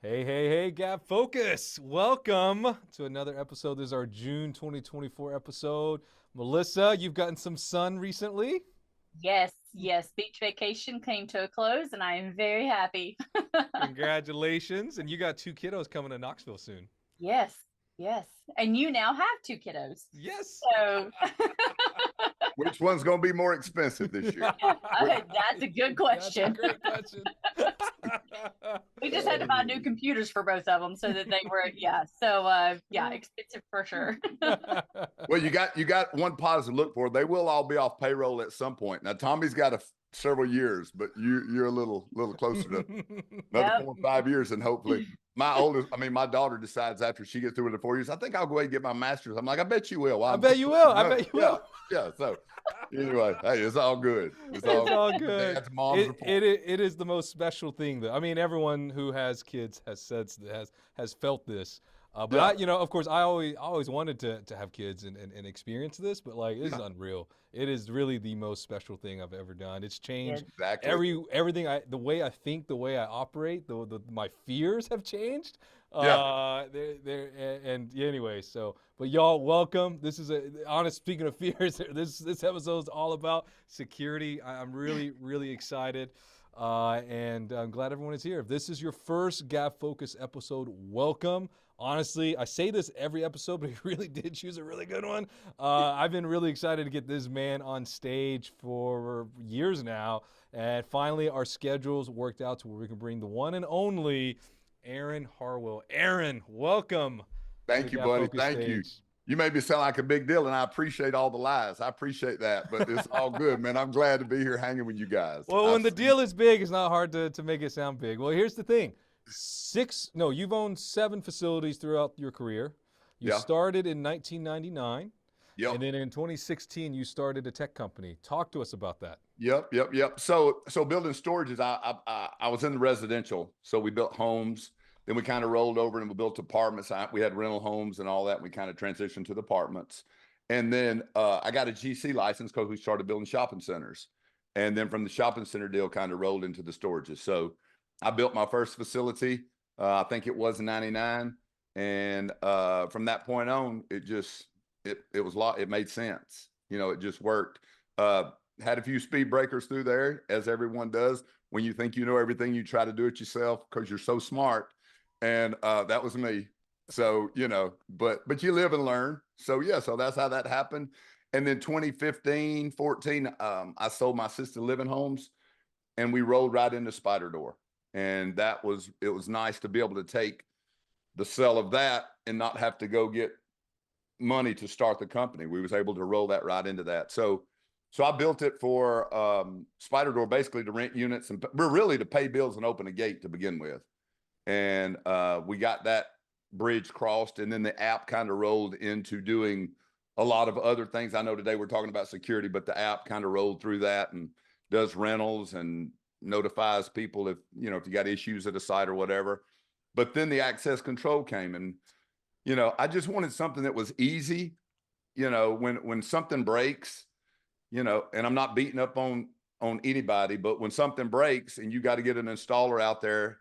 Hey, hey, hey, Gabfocus. Welcome to another episode. This is our June 2024 episode. Melissa, you've gotten some sun recently. Yes. Beach vacation came to a close, and I am very happy. Congratulations. And you got two kiddos coming to Knoxville soon. Yes, yes. And you now have two kiddos. Yes. So Which one's going to be more expensive this year? that's a good That's a question. great question. We just had to buy new computers for both of them so that they were, yeah. So, yeah, expensive for sure. Well, you got one positive look for. They will all be off payroll at some point. Now, Tommy's got several years, but you're a little closer to another Yep. 4 or 5 years, and hopefully my daughter decides after she gets through with the 4 years, I think I'll go ahead and get my master's. I'm like, I bet you will. I bet you will. I bet you will. Yeah. So anyway, hey, it's all good. It's all good. Dad's mom's report. It is the most special thing, though. I mean, everyone who has kids has said has felt this. But Yeah. of course, I always wanted to have kids and experience this. But like, this is unreal. It is really the most special thing I've ever done. It's changed Exactly. everything. The way I think, the way I operate, my fears have changed. Yeah. And yeah, anyway, so but y'all, welcome. This is speaking of fears. This episode is all about security. I'm really excited, and I'm glad everyone is here. If this is your first Gabfocus episode, welcome. Honestly, I say this every episode, but he really did choose a really good one. I've been really excited to get this man on stage for years now, and finally our schedules worked out to where we can bring the one and only Aaron Harwell. Aaron, welcome. Thank you, buddy. Thank you. You made me sound like a big deal, and I appreciate all the lies. I appreciate that, but it's all good, man. I'm glad to be here hanging with you guys. Well, when the deal is big, it's not hard to make it sound big. Well, here's the thing. You've owned 7 facilities throughout your career. You started in 1999. Yep. And then in 2016, you started a tech company. Talk to us about that. Yep. So building storages, I was in the residential. So we built homes. Then we kind of rolled over and we built apartments. We had rental homes and all that. We kind of transitioned to the apartments. And then I got a GC license because we started building shopping centers. And then from the shopping center deal, kind of rolled into the storages. So I built my first facility. I think it was in '99. And from that point on, it made sense. It just worked. Had a few speed breakers through there, as everyone does. When you think you know everything, you try to do it yourself because you're so smart. And that was me. So, but you live and learn. So so that's how that happened. And then 2015, 14, I sold my assisted living homes and we rolled right into SpiderDoor. And it was nice to be able to take the sale of that and not have to go get money to start the company. We was able to roll that right into that. So I built it for SpiderDoor, basically to rent units and we're really to pay bills and open a gate to begin with. And we got that bridge crossed, and then the app kind of rolled into doing a lot of other things. I know today we're talking about security, but the app kind of rolled through that and does rentals and notifies people if you got issues at a site or whatever. But then the access control came, and I just wanted something that was easy. When something breaks, and I'm not beating up on anybody, but when something breaks and you got to get an installer out there,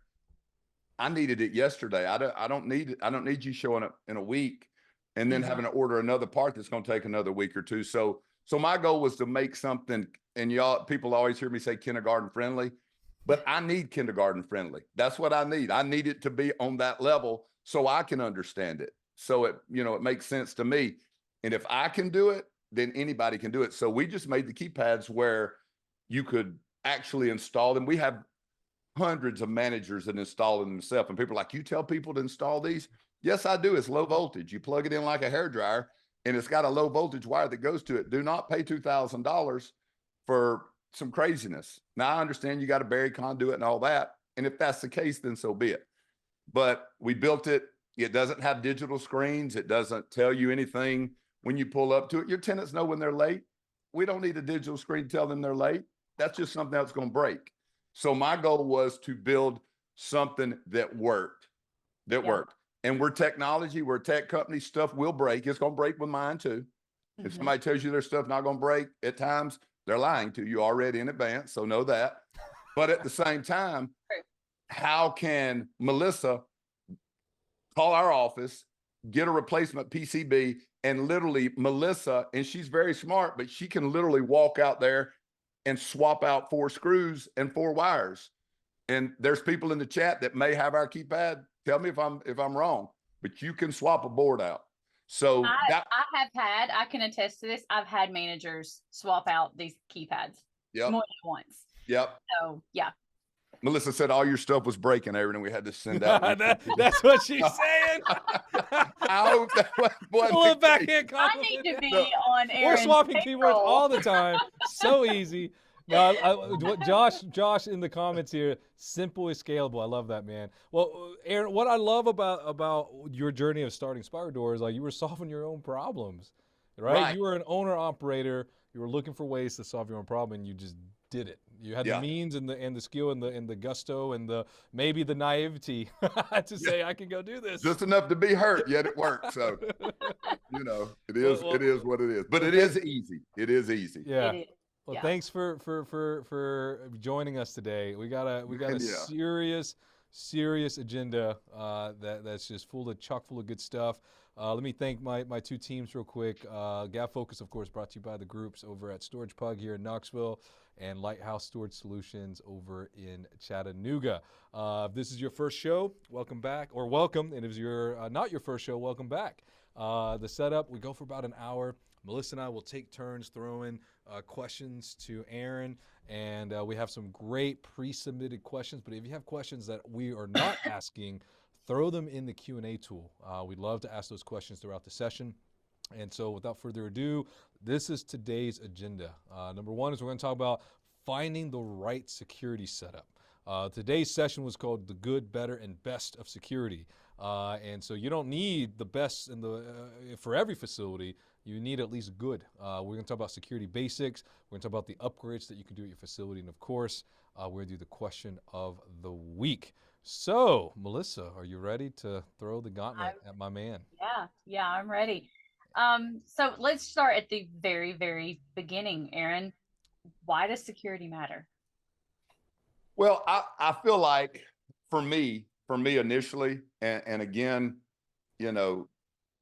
I needed it yesterday. I don't need you showing up in a week and then having to order another part that's going to take another week or two. So my goal was to make something, and people always hear me say kindergarten friendly, but I need kindergarten friendly. That's what I need. I need it to be on that level so I can understand it. So it makes sense to me. And if I can do it, then anybody can do it. So we just made the keypads where you could actually install them. We have hundreds of managers that install them themselves. And people are like, you tell people to install these? Yes, I do. It's low voltage. You plug it in like a hairdryer and it's got a low voltage wire that goes to it. Do not pay $2,000 for some craziness. Now I understand you got to bury conduit and all that. And if that's the case, then so be it. But we built it. It doesn't have digital screens. It doesn't tell you anything when you pull up to it. Your tenants know when they're late. We don't need a digital screen to tell them they're late. That's just something that's going to break. So my goal was to build something that worked, And we're technology, we're a tech company, stuff will break. It's going to break with mine too. If somebody tells you their stuff not going to break at times, they're lying to you already in advance. So know that. But at the same time, how can Melissa call our office, get a replacement PCB, and literally Melissa, and she's very smart, but she can literally walk out there and swap out 4 screws and 4 wires. And there's people in the chat that may have our keypad. Tell me if I'm wrong, but you can swap a board out. So I can attest to this. I've had managers swap out these keypads more than once. Yep. So yeah. Melissa said all your stuff was breaking, Aaron, and we had to send out. That's what she's saying. I hope that wasn't a little backhand I need to be on Aaron's We're swapping payroll. keyboards all the time. So easy. No, what Josh in the comments here, simple is scalable. I love that, man. Well, Aaron, what I love about your journey of starting SpiderDoor is like you were solving your own problems, right? You were an owner operator. You were looking for ways to solve your own problem, and you just did it. You had the means and the skill and the gusto and maybe the naivety to say I can go do this. Just enough to be hurt, yet it worked. So you know, it is what it is. But it is easy. It is easy. Yeah. Well, thanks for joining us today. We got a serious agenda that's just chock full of good stuff. Let me thank my 2 teams real quick. Gabfocus, of course, brought to you by the groups over at Storage Pug here in Knoxville and Lighthouse Storage Solutions over in Chattanooga. If this is your first show, welcome back, or welcome. And if you're not your first show, welcome back. The setup, we go for about an hour. Melissa and I will take turns throwing questions to Aaron, and we have some great pre-submitted questions. But if you have questions that we are not asking, throw them in the Q&A tool. We'd love to ask those questions throughout the session. And so without further ado, this is today's agenda. Number 1 is we're going to talk about finding the right security setup. Today's session was called the good, better, and best of security. And so you don't need the best for every facility. You need at least good. We're going to talk about security basics. We're going to talk about the upgrades that you can do at your facility. And of course, we're going to do the question of the week. So, Melissa, are you ready to throw the gauntlet at my man? Yeah, I'm ready. So let's start at the very, very beginning, Aaron. Why does security matter? Well, I feel like for me initially, and again, you know,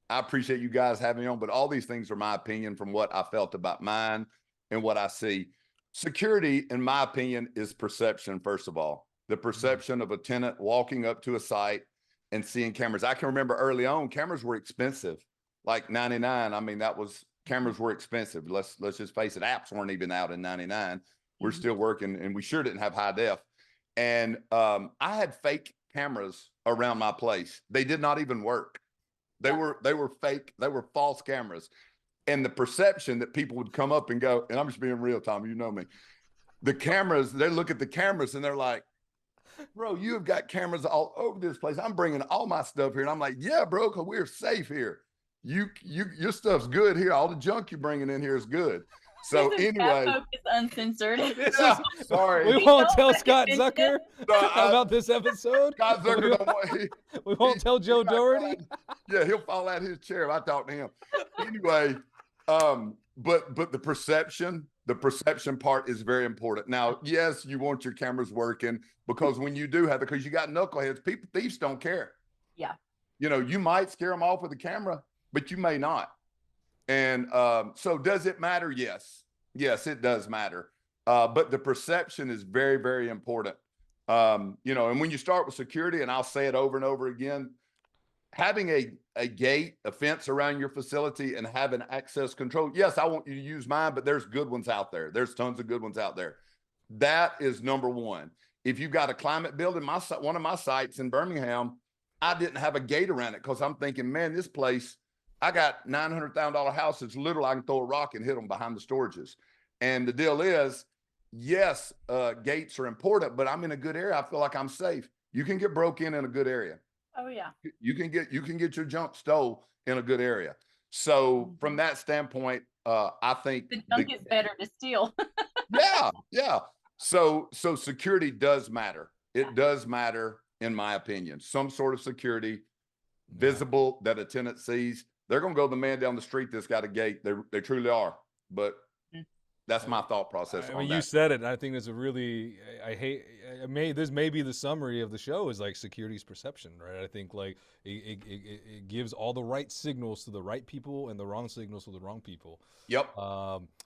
I appreciate you guys having me on, but all these things are my opinion from what I felt about mine and what I see. Security, in my opinion, is perception, first of all. The perception of a tenant walking up to a site and seeing cameras. I can remember early on, cameras were expensive, like 99. I mean, cameras were expensive. Let's just face it, apps weren't even out in 99. We're still working, and we sure didn't have high def. And I had fake cameras around my place. They did not even work. They were fake. They were false cameras. And the perception that people would come up and go, and I'm just being real, Tom, you know me. The cameras, they look at the cameras and they're like, bro, you have got cameras all over this place. I'm bringing all my stuff here. And I'm like, yeah, bro, because we're safe here. Your stuff's good here. All the junk you're bringing in here is good. So anyway, Gabfocus uncensored. Sorry, we won't tell Scott Zucker about this episode. Scott Zucker, we won't tell Joe Doherty. Yeah, he'll fall out his chair if I talk to him. Anyway, but the perception part is very important. Now, yes, you want your cameras working because when you do have it, because you got knuckleheads, thieves don't care. Yeah. You know, you might scare them off with the camera, but you may not. And so does it matter? Yes, it does matter. But the perception is very, very important. You know, and when you start with security, and I'll say it over and over again, having a gate, a fence around your facility and having access control. Yes, I want you to use mine, but there's good ones out there. There's tons of good ones out there. That is number 1. If you've got a climate building, one of my sites in Birmingham, I didn't have a gate around it because I'm thinking, man, this place, I got $900,000 houses. Literally, I can throw a rock and hit them behind the storages. And the deal is, yes, gates are important, but I'm in a good area. I feel like I'm safe. You can get broke in a good area. Oh yeah. You can get your junk stole in a good area. So from that standpoint, I think the junk is better to steal. yeah. So security does matter. It does matter, in my opinion. Some sort of security, visible, that a tenant sees. They're going to go the man down the street that's got a gate. They truly are. But That's my thought process I on mean, you that. said it. And I think there's a really, this may be the summary of the show is like security's perception, right? I think like it gives all the right signals to the right people and the wrong signals to the wrong people. Yep.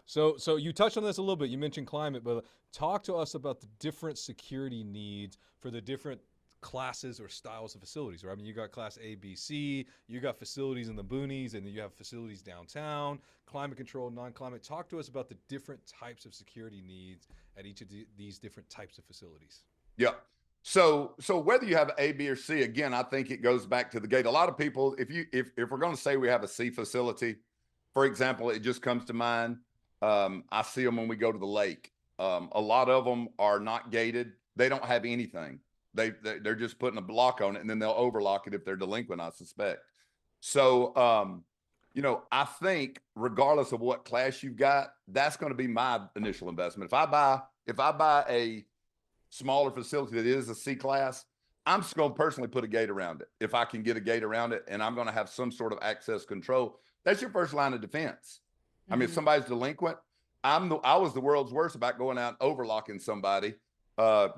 So you touched on this a little bit. You mentioned climate, but talk to us about the different security needs for the different classes or styles of facilities, right? I mean, you got class A, B, C, you got facilities in the boonies, and then you have facilities downtown, climate control, non-climate. Talk to us about the different types of security needs at each of these different types of facilities. Yep. So whether you have A, B, or C, again, I think it goes back to the gate. A lot of people, if we're going to say we have a C facility, for example, it just comes to mind. I see them when we go to the lake. A lot of them are not gated. They don't have anything. They're just putting a block on it, and then they'll overlock it if they're delinquent, I suspect. So, I think regardless of what class you've got, that's going to be my initial investment. If I buy a smaller facility that is a C class, I'm just going to personally put a gate around it. If I can get a gate around it, and I'm going to have some sort of access control, that's your first line of defense. I mean, if somebody's delinquent, I was the world's worst about going out and overlocking somebody,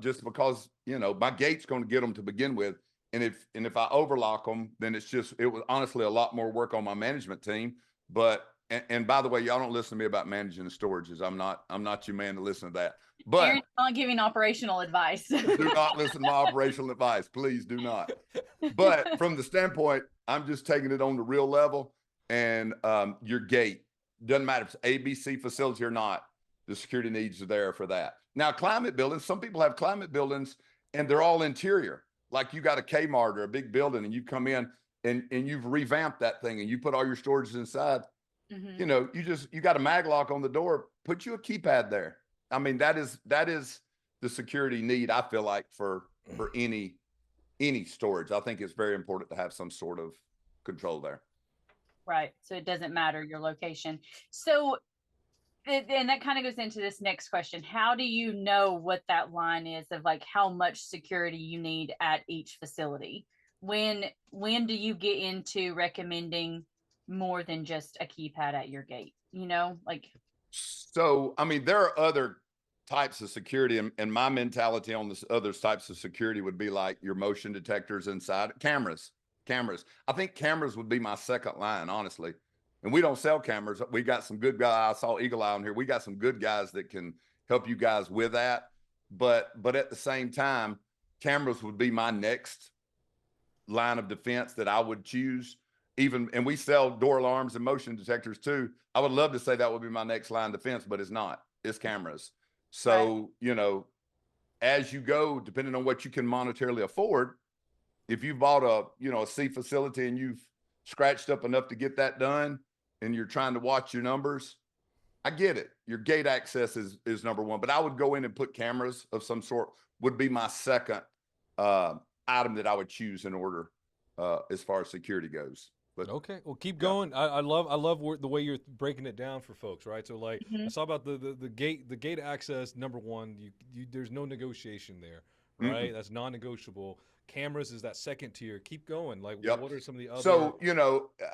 just because, my gate's going to get them to begin with. And if I overlock them, then it was honestly a lot more work on my management team. But, and by the way, y'all don't listen to me about managing the storages. I'm not your man to listen to that. But Aaron's not giving operational advice. do not listen to my operational advice. Please do not. But from the standpoint, I'm just taking it on the real level. And your gate, doesn't matter if it's ABC facility or not, the security needs are there for that. Now, climate buildings, some people have climate buildings and they're all interior. Like you got a Kmart or a big building and you come in and you've revamped that thing and you put all your storages inside. You got a mag lock on the door, put you a keypad there. I mean, that is the security need, I feel like, for any storage. I think it's very important to have some sort of control there. Right. So it doesn't matter your location. So, and that kind of goes into this next question. How do you know what that line is of like how much security you need at each facility? When do you get into recommending more than just a keypad at your gate? So, I mean, there are other types of security, and my mentality on this other types of security would be like your motion detectors inside, cameras. I think cameras would be my second line, honestly. And we don't sell cameras. We got some good guys. I saw Eagle Eye on here. We got some good guys that can help you guys with that. But at the same time, cameras would be my next line of defense that I would choose. And we sell door alarms and motion detectors too. I would love to say that would be my next line of defense, but it's not. It's cameras. So, as you go, depending on what you can monetarily afford, if you bought a C facility and you've scratched up enough to get that done and you're trying to watch your numbers, I get it. Your gate access is number one, but I would go in and put cameras of some sort would be my second item that I would choose in order as far as security goes. But okay, well, keep going. I love the way you're breaking it down for folks, right? So like I saw about the gate access. Number one, you there's no negotiation there, right? That's non-negotiable. Cameras is that second tier. Keep going. Like, what are some of the other? So,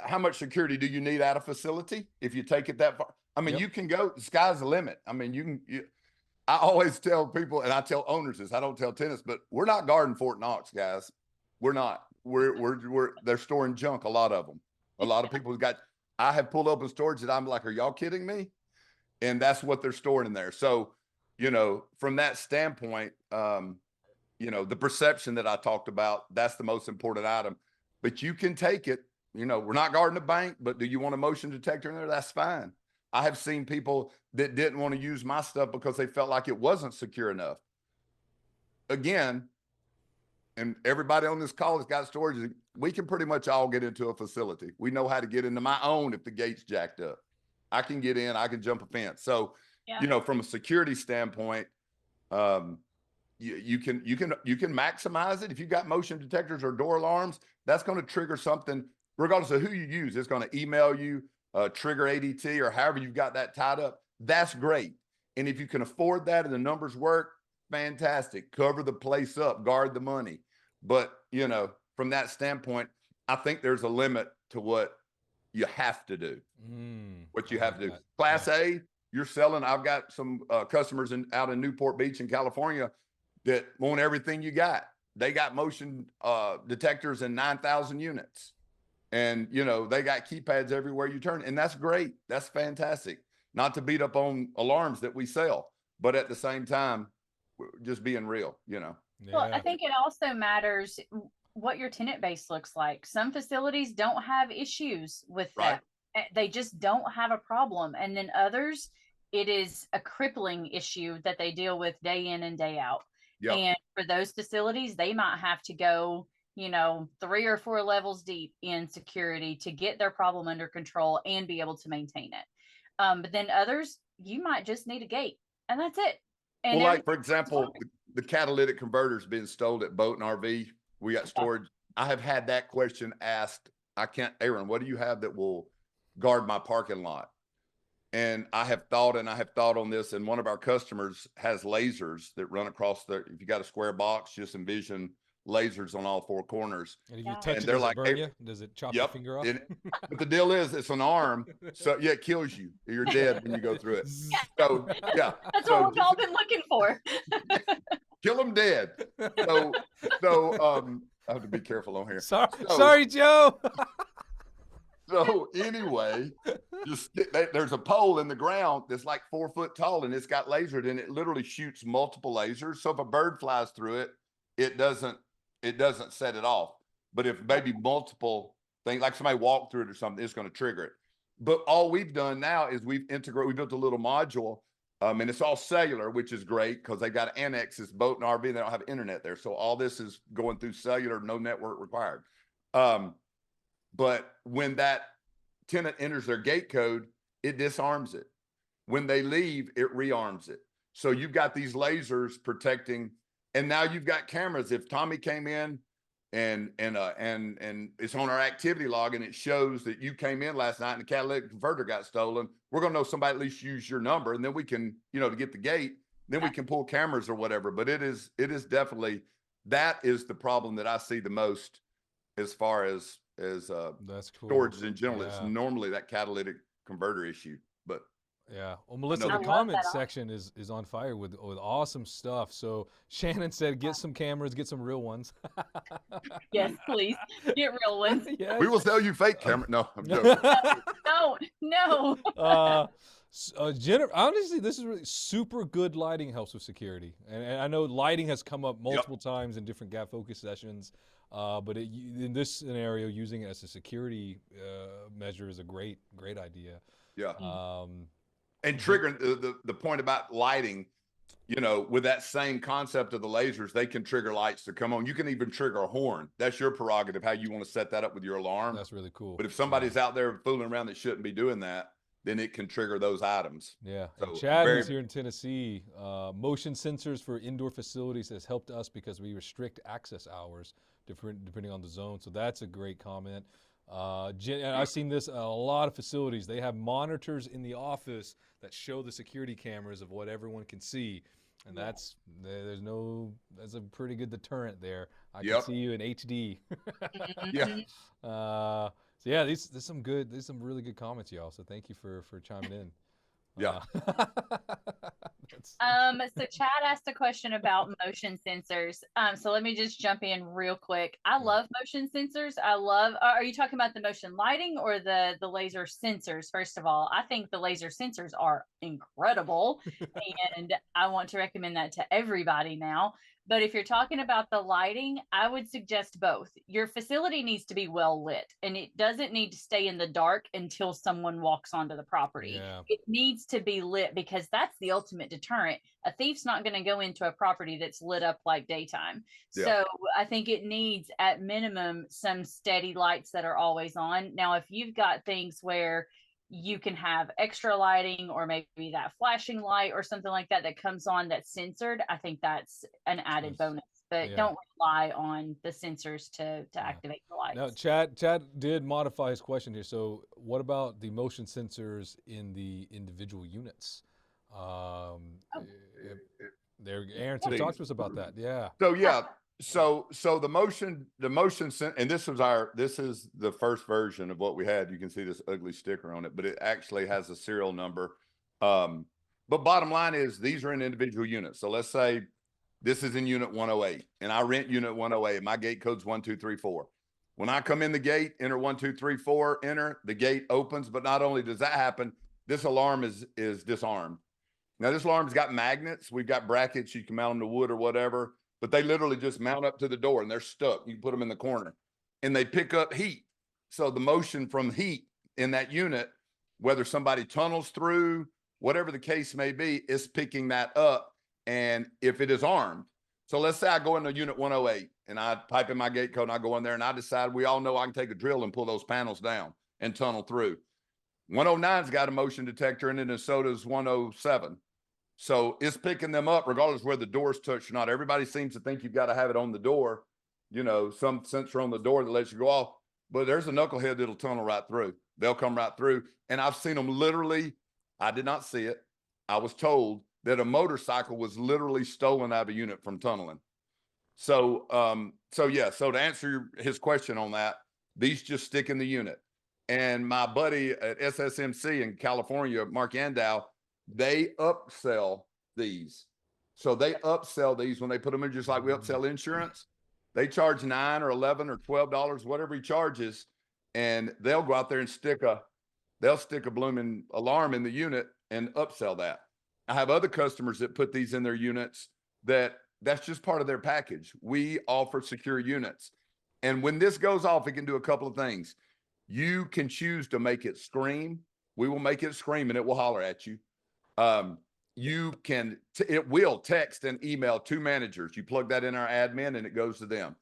how much security do you need at a facility if you take it that far? I mean, you can go, the sky's the limit. I mean, I always tell people, and I tell owners this, I don't tell tenants, but we're not guarding Fort Knox, guys. We're not. They're storing junk, a lot of them. A lot of people I have pulled open storage that I'm like, are y'all kidding me? And that's what they're storing in there. So, from that standpoint, the perception that I talked about, that's the most important item. But you can take it, we're not guarding a bank, but do you want a motion detector in there? That's fine. I have seen people that didn't want to use my stuff because they felt like it wasn't secure enough. Again, and everybody on this call has got storage. We can pretty much all get into a facility. We know how to get into my own if the gate's jacked up. I can get in, I can jump a fence. So, from a security standpoint, you can maximize it. If you've got motion detectors or door alarms, that's going to trigger something regardless of who you use. It's going to email you, trigger ADT, or however you've got that tied up. That's great. And if you can afford that and the numbers work, fantastic. Cover the place up, guard the money. But, from that standpoint, I think there's a limit to what you have to do. What you have to do. Class A, You're selling. I've got some customers out in Newport Beach in California that want everything you got. They got motion detectors in 9,000 units. And, you know, they got keypads everywhere you turn. And that's great. That's fantastic. Not to beat up on alarms that we sell, but at the same time, just being real, you know. Well, I think it also matters what your tenant base looks like. Some facilities don't have issues with that. They just don't have a problem. And then others, it is a crippling issue that they deal with day in and day out. Yep. And for those facilities, they might have to go, you know, 3 or 4 levels deep in security to get their problem under control and be able to maintain it. But then others, you might just need a gate and that's it. And well, like for example, the catalytic converters being stole at boat and RV, we got storage. I have had that question asked. Aaron, what do you have that will guard my parking lot? And I have thought on this, and one of our customers has lasers that run across if you got a square box, just envision lasers on all 4 corners. And if you touch it, does it burn you? Does it chop your finger off? But the deal is, it's an arm, so yeah, it kills you. You're dead when you go through it. So yeah, that's what we've all been looking for. Kill them dead. So I have to be careful on here. Sorry, Joe. So anyway, there's a pole in the ground that's like 4 foot tall, and it's got lasered, and it literally shoots multiple lasers. So if a bird flies through it, it doesn't set it off. But if maybe multiple things, like somebody walked through it or something, it's going to trigger it. But all we've done now is we built a little module, and it's all cellular, which is great because they got annexes, boat and RV, they don't have internet there. So all this is going through cellular, no network required. But when that tenant enters their gate code, it disarms it. When they leave, it rearms it. So you've got these lasers protecting, and now you've got cameras. If Tommy came in and it's on our activity log and it shows that you came in last night and the catalytic converter got stolen, we're gonna know somebody at least used your number, and then we can, you know, to get the gate, then we can pull cameras or whatever. But it is definitely, that is the problem that I see the most as far as that's cool. Storage in general. It's normally that catalytic converter issue, but well, Melissa, the comment section is on fire with awesome stuff. So Shannon said, get some cameras, get some real ones. Yes, please get real ones. Yes. We will sell you fake camera. No, I'm joking. No. Honestly, this is really super good. Lighting helps with security, and I know lighting has come up multiple times in different Gabfocus sessions. But in this scenario, using it as a security measure is a great idea. Yeah. And triggering the point about lighting, you know, with that same concept of the lasers, they can trigger lights to come on. You can even trigger a horn. That's your prerogative, how you want to set that up with your alarm. That's really cool. But if somebody's out there fooling around that shouldn't be doing that, then it can trigger those items. Yeah. So Chad is here in Tennessee. Motion sensors for indoor facilities has helped us because we restrict access hours depending on the zone. So that's a great comment. I've seen this a lot of facilities. They have monitors in the office that show the security cameras of what everyone can see. And that's a pretty good deterrent there. I can see you in HD. Yeah. So yeah, there's some really good comments, y'all. So thank you for chiming in. Yeah. So Chad asked a question about motion sensors. So let me just jump in real quick. I love motion sensors. Are you talking about the motion lighting or the laser sensors? First of all, I think the laser sensors are incredible and I want to recommend that to everybody now. But if you're talking about the lighting, I would suggest both. Your facility needs to be well lit, and it doesn't need to stay in the dark until someone walks onto the property. Yeah. It needs to be lit because that's the ultimate deterrent. A thief's not going to go into a property that's lit up like daytime. Yeah. So I think it needs at minimum some steady lights that are always on. Now, if you've got things where you can have extra lighting or maybe that flashing light or something like that comes on that's censored, I think that's an added bonus. But don't rely on the sensors to activate the lights. Now, Chad did modify his question here. So what about the motion sensors in the individual units? Aaron, so talk to us about that. Yeah. So the motion and this is the first version of what we had. You can see this ugly sticker on it, but it actually has a serial number But bottom line is these are in individual units. So let's say this is in unit 108 and I rent unit 108. My gate code's 1234. When I come in the gate, enter 1234, enter, the gate opens. But not only does that happen, this alarm is disarmed. Now this alarm's got magnets. We've got brackets. You can mount them to wood or whatever, but they literally just mount up to the door and they're stuck. You can put them in the corner and they pick up heat. So the motion from heat in that unit, whether somebody tunnels through, whatever the case may be, is picking that up. And if it is armed, so let's say I go into unit 108 and I type in my gate code and I go in there and I decide, we all know I can take a drill and pull those panels down and tunnel through. 109's got a motion detector in it, and so does 107. So it's picking them up regardless where the door's touched or not. Everybody seems to think you've got to have it on the door, you know, some sensor on the door that lets you go off, but there's a knucklehead that'll tunnel right through. They'll come right through. And I've seen them literally, I did not see it. I was told that a motorcycle was literally stolen out of a unit from tunneling. So, so to answer his question on that, these just stick in the unit. And my buddy at SSMC in California, Mark Yandow, they upsell these. So they upsell these when they put them in, just like we upsell insurance. They charge $9 or $11 or $12, whatever he charges, and they'll go out there and stick a blooming alarm in the unit and upsell that. I have other customers that put these in their units that's just part of their package. We offer secure units. And when this goes off, it can do a couple of things. You can choose to make it scream. We will make it scream and it will holler at you. It will text and email to managers. You plug that in our admin and it goes to them.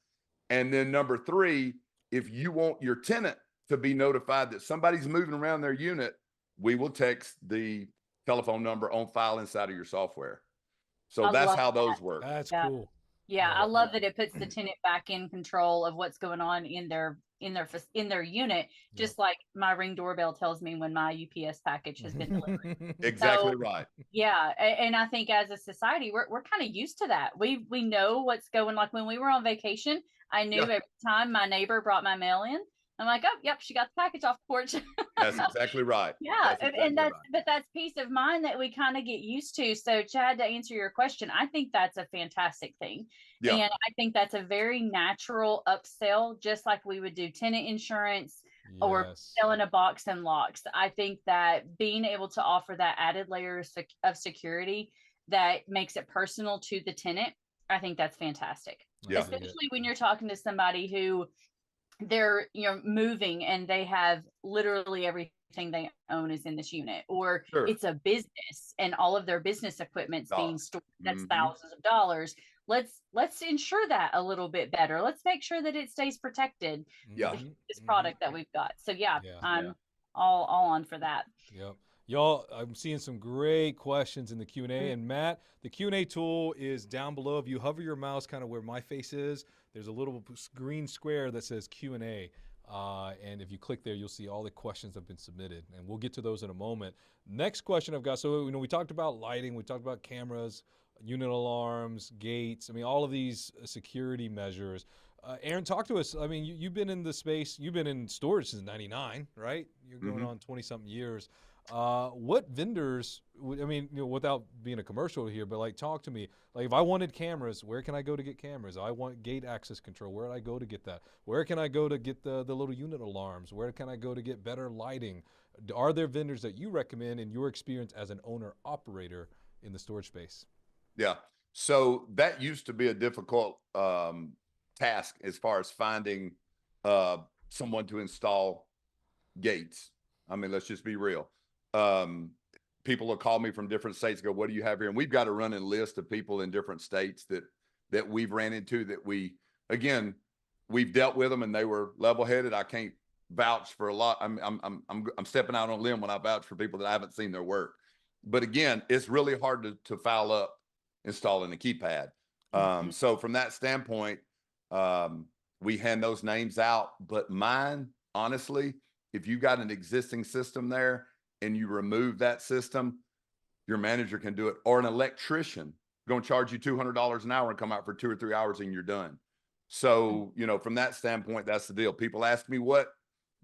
And then number 3, if you want your tenant to be notified that somebody's moving around their unit, we will text the telephone number on file inside of your software. So that's how those work. That's Yeah. cool. Yeah, I love that it puts the tenant back in control of what's going on in their unit, just like my Ring doorbell tells me when my UPS package has been delivered. Exactly So, right. yeah, and I think as a society, we're kind of used to that. We know what's going. Like when we were on vacation, I knew every time my neighbor brought my mail in, I'm like, oh, yep, she got the package off the porch. That's exactly right. Yeah, but that's peace of mind that we kind of get used to. So, Chad, to answer your question, I think that's a fantastic thing. Yeah. And I think that's a very natural upsell, just like we would do tenant insurance or selling a box and locks. I think that being able to offer that added layer of security that makes it personal to the tenant, I think that's fantastic. Yeah. Especially when you're talking to somebody who they're moving and they have literally everything they own is in this unit, or it's a business and all of their business equipment's being stored. That's thousands of dollars. Let's ensure that a little bit better. Let's make sure that it stays protected. This product that we've got. So I'm all on for that. Yep. Y'all, I'm seeing some great questions in the Q&A. And Matt, the Q&A tool is down below. If you hover your mouse kind of where my face is, there's a little green square that says Q&A. And if you click there, you'll see all the questions that have been submitted. And we'll get to those in a moment. Next question I've got, so we talked about lighting, we talked about cameras, unit alarms, gates, all of these security measures. Aaron, talk to us. You've been in the space, you've been in storage since '99, right? You're going on 20-something years. What vendors, without being a commercial here, but talk to me. If I wanted cameras, where can I go to get cameras? I want gate access control. Where do I go to get that? Where can I go to get the little unit alarms? Where can I go to get better lighting? Are there vendors that you recommend in your experience as an owner operator in the storage space? Yeah. So that used to be a difficult task as far as finding someone to install gates. Let's just be real. People will call me from different states, go, what do you have here? And we've got a running list of people in different states that we've ran into that we've dealt with them and they were level-headed. I can't vouch for a lot. I'm stepping out on a limb when I vouch for people that I haven't seen their work. But again, it's really hard to foul up installing a keypad. So from that standpoint, we hand those names out. But mine, honestly, if you got an existing system there and you remove that system, your manager can do it. Or an electrician going to charge you $200 an hour and come out for 2 or 3 hours and you're done. So, from that standpoint, that's the deal. People ask me what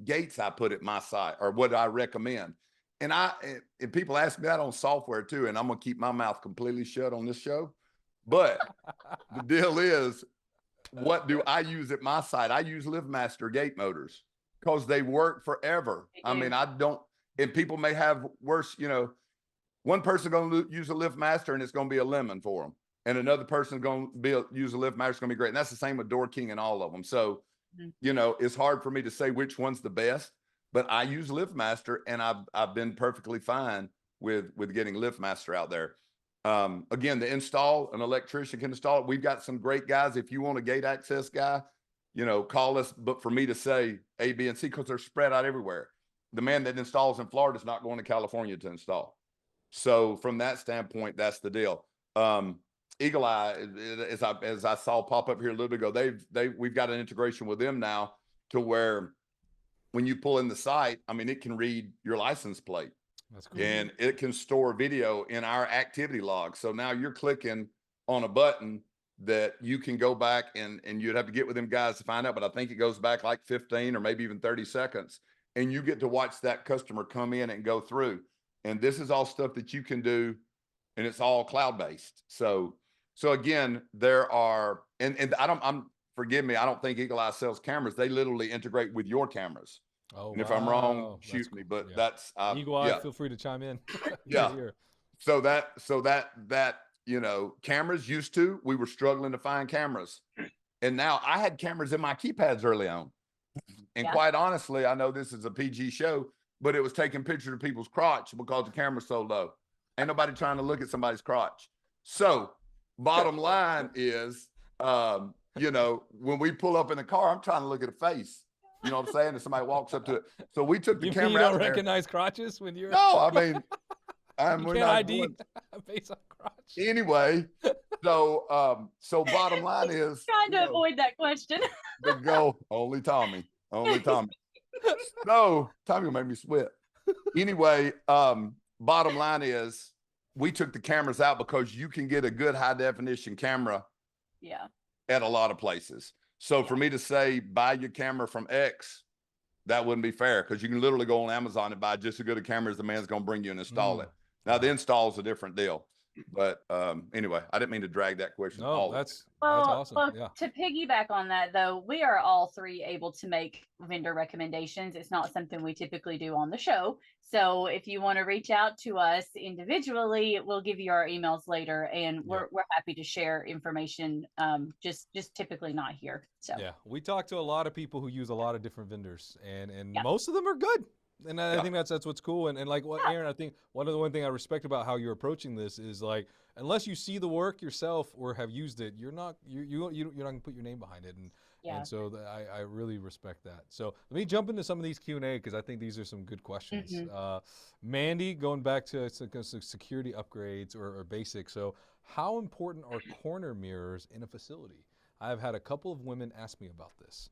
gates I put at my site or what I recommend. and people ask me that on software too, and I'm gonna keep my mouth completely shut on this show. But the deal is, what do I use at my site? I use LiftMaster gate motors because they work forever. I mean, I don't, and people may have worse, one person going to use a LiftMaster and it's going to be a lemon for them. And another person going to use a LiftMaster, it's going to be great. And that's the same with Door King and all of them. So, it's hard for me to say which one's the best, but I use LiftMaster and I've been perfectly fine with getting LiftMaster out there. Again, the install, an electrician can install it. We've got some great guys. If you want a gate access guy, call us. But for me to say A, B, and C, because they're spread out everywhere. The man that installs in Florida is not going to California to install. So from that standpoint, that's the deal. Eagle Eye, as I saw pop up here a little bit ago, we've got an integration with them now to where when you pull in the site, I mean, it can read your license plate. That's cool. And it can store video in our activity log. So now you're clicking on a button that you can go back and you'd have to get with them guys to find out, but I think it goes back like 15 or maybe even 30 seconds. And you get to watch that customer come in and go through. And this is all stuff that you can do, and it's all cloud-based. So again, there are, and forgive me, I don't think Eagle Eye sells cameras. They literally integrate with your cameras. Oh, and if I'm wrong, shoot me, but that's Eagle Eye, feel free to chime in. Yeah. So that cameras used to, we were struggling to find cameras. And now I had cameras in my keypads early on. And quite honestly, I know this is a PG show, but it was taking pictures of people's crotch because the camera's so low. Ain't nobody trying to look at somebody's crotch. So bottom line is, when we pull up in the car, I'm trying to look at a face. You know what I'm saying? And somebody walks up to it. So we took the camera you out don't there. recognize crotches when you're... No, I mean, you can't ID based on crotch. Anyway, so bottom line is... Trying to avoid that question. The go, only Tommy. So, Tommy will make me sweat. Anyway, bottom line is, we took the cameras out because you can get a good high definition camera at a lot of places. So for me to say, buy your camera from X, that wouldn't be fair, because you can literally go on Amazon and buy just as good a camera as the man's going to bring you and install it. Now, the install is a different deal. But anyway, I didn't mean to drag that question. No, that's awesome. Well, to piggyback on that, though, we are all three able to make vendor recommendations. It's not something we typically do on the show. So if you want to reach out to us individually, we'll give you our emails later, and we're happy to share information. Just typically not here. So we talk to a lot of people who use a lot of different vendors, and most of them are good. And I think that's what's cool. And like what Aaron, I think one thing I respect about how you're approaching this is, like, unless you see the work yourself or have used it, you're not gonna put your name behind it. And so I really respect that. So let me jump into some of these Q&A, because I think these are some good questions. Mandy, going back to security upgrades or basics. So how important are corner mirrors in a facility? I've had a couple of women ask me about this.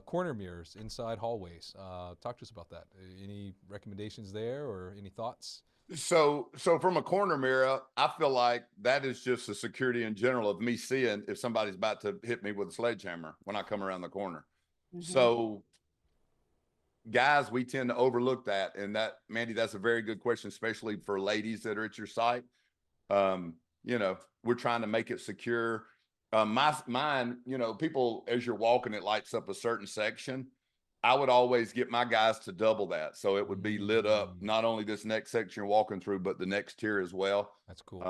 Corner mirrors inside hallways. Talk to us about that. Any recommendations there or any thoughts? So from a corner mirror, I feel like that is just the security in general of me seeing if somebody's about to hit me with a sledgehammer when I come around the corner. So guys, we tend to overlook that. And that, Mandy, that's a very good question, especially for ladies that are at your site. We're trying to make it secure. Mine, people, as you're walking, it lights up a certain section. I would always get my guys to double that. So it would be lit up, not only this next section you're walking through, but the next tier as well. That's cool.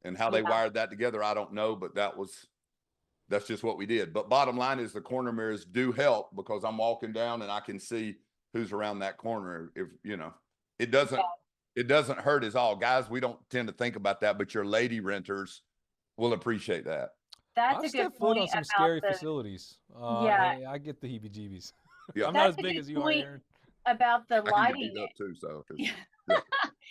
And how they wired that together, I don't know, but that's just what we did. But bottom line is, the corner mirrors do help, because I'm walking down and I can see who's around that corner. If, it doesn't hurt as all. Guys, we don't tend to think about that, but your lady renters will appreciate that. That's I've a good stepped foot point on some about scary facilities. I get the heebie-jeebies. I'm not as big as you are, Aaron. About the lighting. I can get beat up too, so.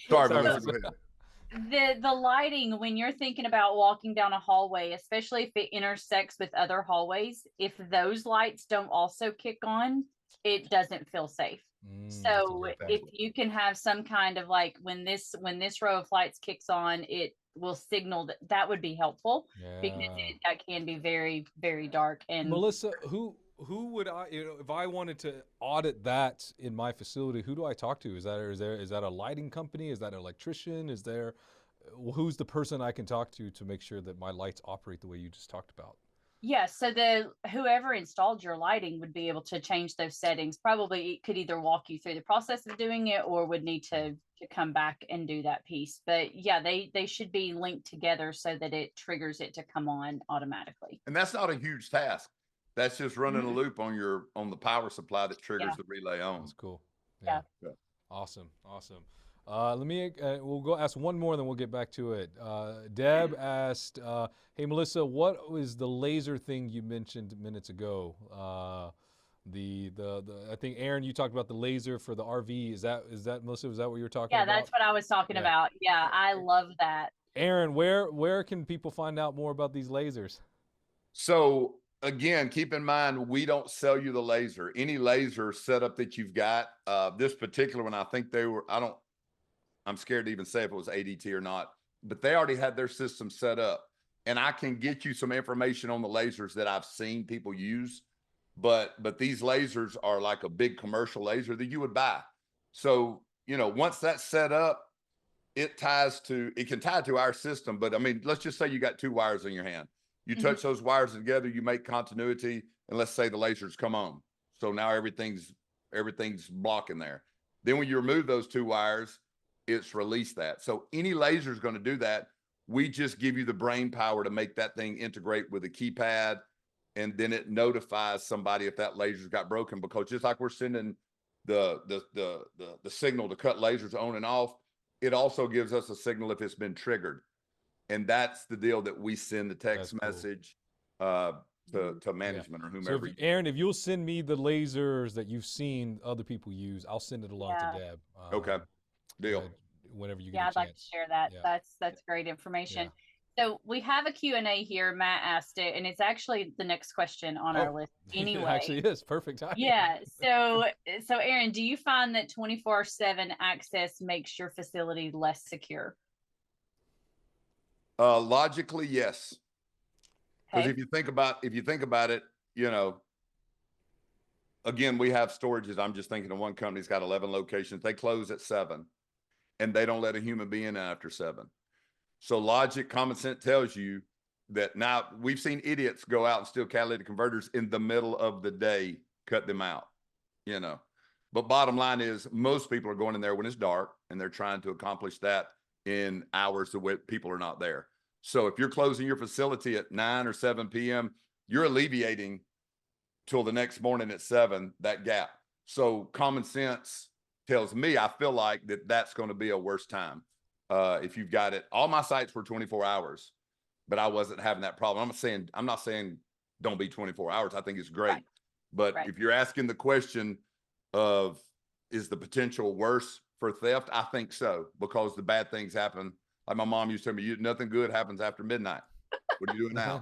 Sorry, Melissa, go ahead. The lighting, when you're thinking about walking down a hallway, especially if it intersects with other hallways, if those lights don't also kick on, it doesn't feel safe. So if you can have some kind of, like, when this row of lights kicks on, it will signal that would be helpful, because that can be very, very dark. And Melissa, who would I, if I wanted to audit that in my facility, who do I talk to? Is that a lighting company? Is that an electrician? Who's the person I can talk to make sure that my lights operate the way you just talked about? Yeah, so the whoever installed your lighting would be able to change those settings. Probably it could either walk you through the process of doing it or would need to come back and do that piece. But yeah, they should be linked together so that it triggers it to come on automatically. And that's not a huge task. That's just running a Mhm. loop on the power supply that triggers Yeah. the relay on. That's cool. Yeah. Yeah. Awesome. We'll go ask one more, then we'll get back to it. Deb asked, "Hey Melissa, what was the laser thing you mentioned minutes ago? I think Aaron, you talked about the laser for the RV. Is that Melissa? Was that what you were talking Yeah, about? that's what I was talking about. Yeah, I love that. Aaron, where can people find out more about these lasers? So again, keep in mind, we don't sell you the laser. Any laser setup that you've got, this particular one, I think I'm scared to even say if it was ADT or not, but they already had their system set up. And I can get you some information on the lasers that I've seen people use, but these lasers are like a big commercial laser that you would buy. So, once that's set up, it can tie to our system. But I mean, let's just say you got two wires in your hand. You touch those wires together, you make continuity, and let's say the lasers come on. So now everything's blocking there. Then when you remove those two wires, it's released that. So any laser is going to do that. We just give you the brain power to make that thing integrate with a keypad, and then it notifies somebody if that laser's got broken, because just like we're sending the signal to cut lasers on and off, it also gives us a signal if it's been triggered. And that's the deal that we send the text message to management or whomever. So Aaron, if you'll send me the lasers that you've seen other people use, I'll send it along to Deb. Okay. Deal. Whenever you get Yeah, a I'd like to chance. share that. Yeah. That's great information. So we have a Q&A here. Matt asked it, and it's actually the next question on our list anyway. It actually is. Perfect timing. Yeah. So Aaron, do you find that 24/7 access makes your facility less secure? Logically, yes. Because Okay. if you think about it, again, we have storages. I'm just thinking of one company's got 11 locations. They close at 7, and they don't let a human be in after 7. So logic, common sense tells you that. Now we've seen idiots go out and steal catalytic converters in the middle of the day, cut them out, But bottom line is, most people are going in there when it's dark, and they're trying to accomplish that in hours the way people are not there. So if you're closing your facility at 9 or 7 p.m., you're alleviating till the next morning at 7, that gap. So common sense tells me, I feel like that's going to be a worse time. If you've got it, all my sites were 24 hours, but I wasn't having that problem. I'm not saying don't be 24 hours. I think it's great. Right. But if you're asking the question of, is the potential worse for theft? I think so, because the bad things happen. Like my mom used to tell me, nothing good happens after midnight. What are you doing now?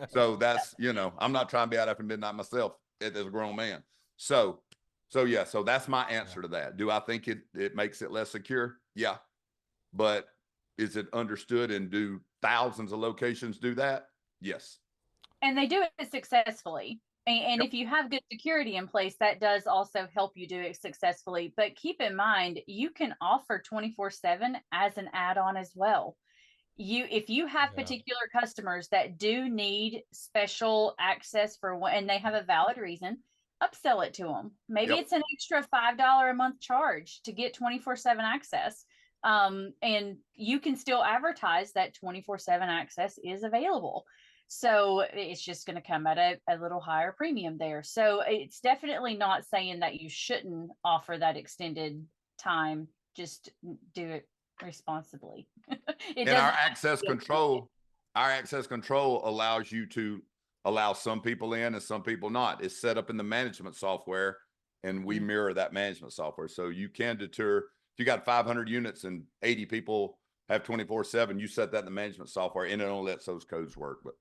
So that's, I'm not trying to be out after midnight myself as a grown man. So that's my answer to that. Do I think it makes it less secure? Yeah. But is it understood, and do thousands of locations do that? Yes. And they do it successfully. And if you have good security in place, that does also help you do it successfully. But keep in mind, you can offer 24/7 as an add-on as well. If you have particular customers that do need special access and they have a valid reason, upsell it to them. Maybe it's an extra $5 a month charge to get 24/7 access. And you can still advertise that 24/7 access is available. So it's just going to come at a little higher premium there. So it's definitely not saying that you shouldn't offer that extended time. Just do it responsibly. And our access control allows you to allow some people in and some people not. It's set up in the management software, and we mirror that management software. So you can deter. If you got 500 units and 80 people have 24/7, you set that in the management software, and it only lets those codes work. But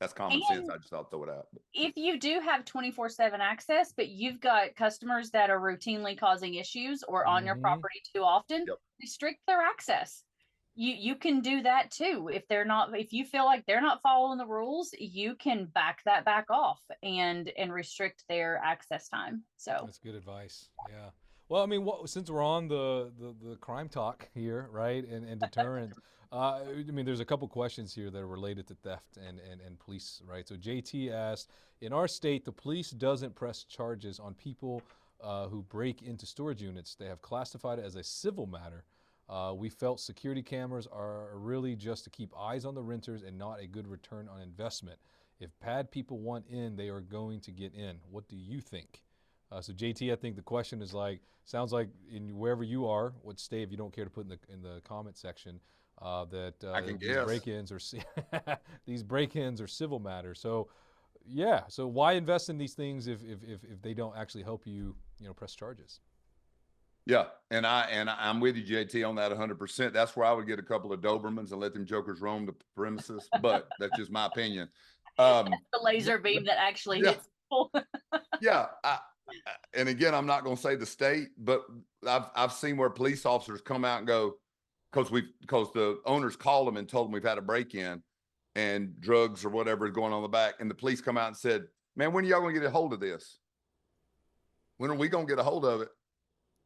that's common sense. I just thought I'd throw it out. If you do have 24/7 access, but you've got customers that are routinely causing issues or on your property too often, restrict their access. you can do that too. If you feel like they're not following the rules, you can back that back off and restrict their access time. So That's good advice. Yeah. Well, I mean, since we're on the crime talk here, right, and deterrent, I mean, there's a couple questions here that are related to theft and police, right? So JT asked, in our state, the police doesn't press charges on people who break into storage units. They have classified it as a civil matter. We felt security cameras are really just to keep eyes on the renters and not a good return on investment. If bad people want in, they are going to get in. What do you think? So JT, I think the question is sounds like in wherever you are, what state, if you don't care to put in the comment section, that I can these guess. break-ins are these break-ins are civil matters. So yeah, so why invest in these things if they don't actually help you, press charges? Yeah, and I'm with you, JT, on that 100%. That's where I would get a couple of Dobermans and let them jokers roam the premises. But that's just my opinion. the laser beam that actually hits people. Yeah, and again, I'm not going to say the state, but I've seen where police officers come out and go, because the owners called them and told them we've had a break-in and drugs or whatever is going on in the back, and the police come out and said, "Man, when are y'all going to get a hold of this? When are we going to get a hold of it?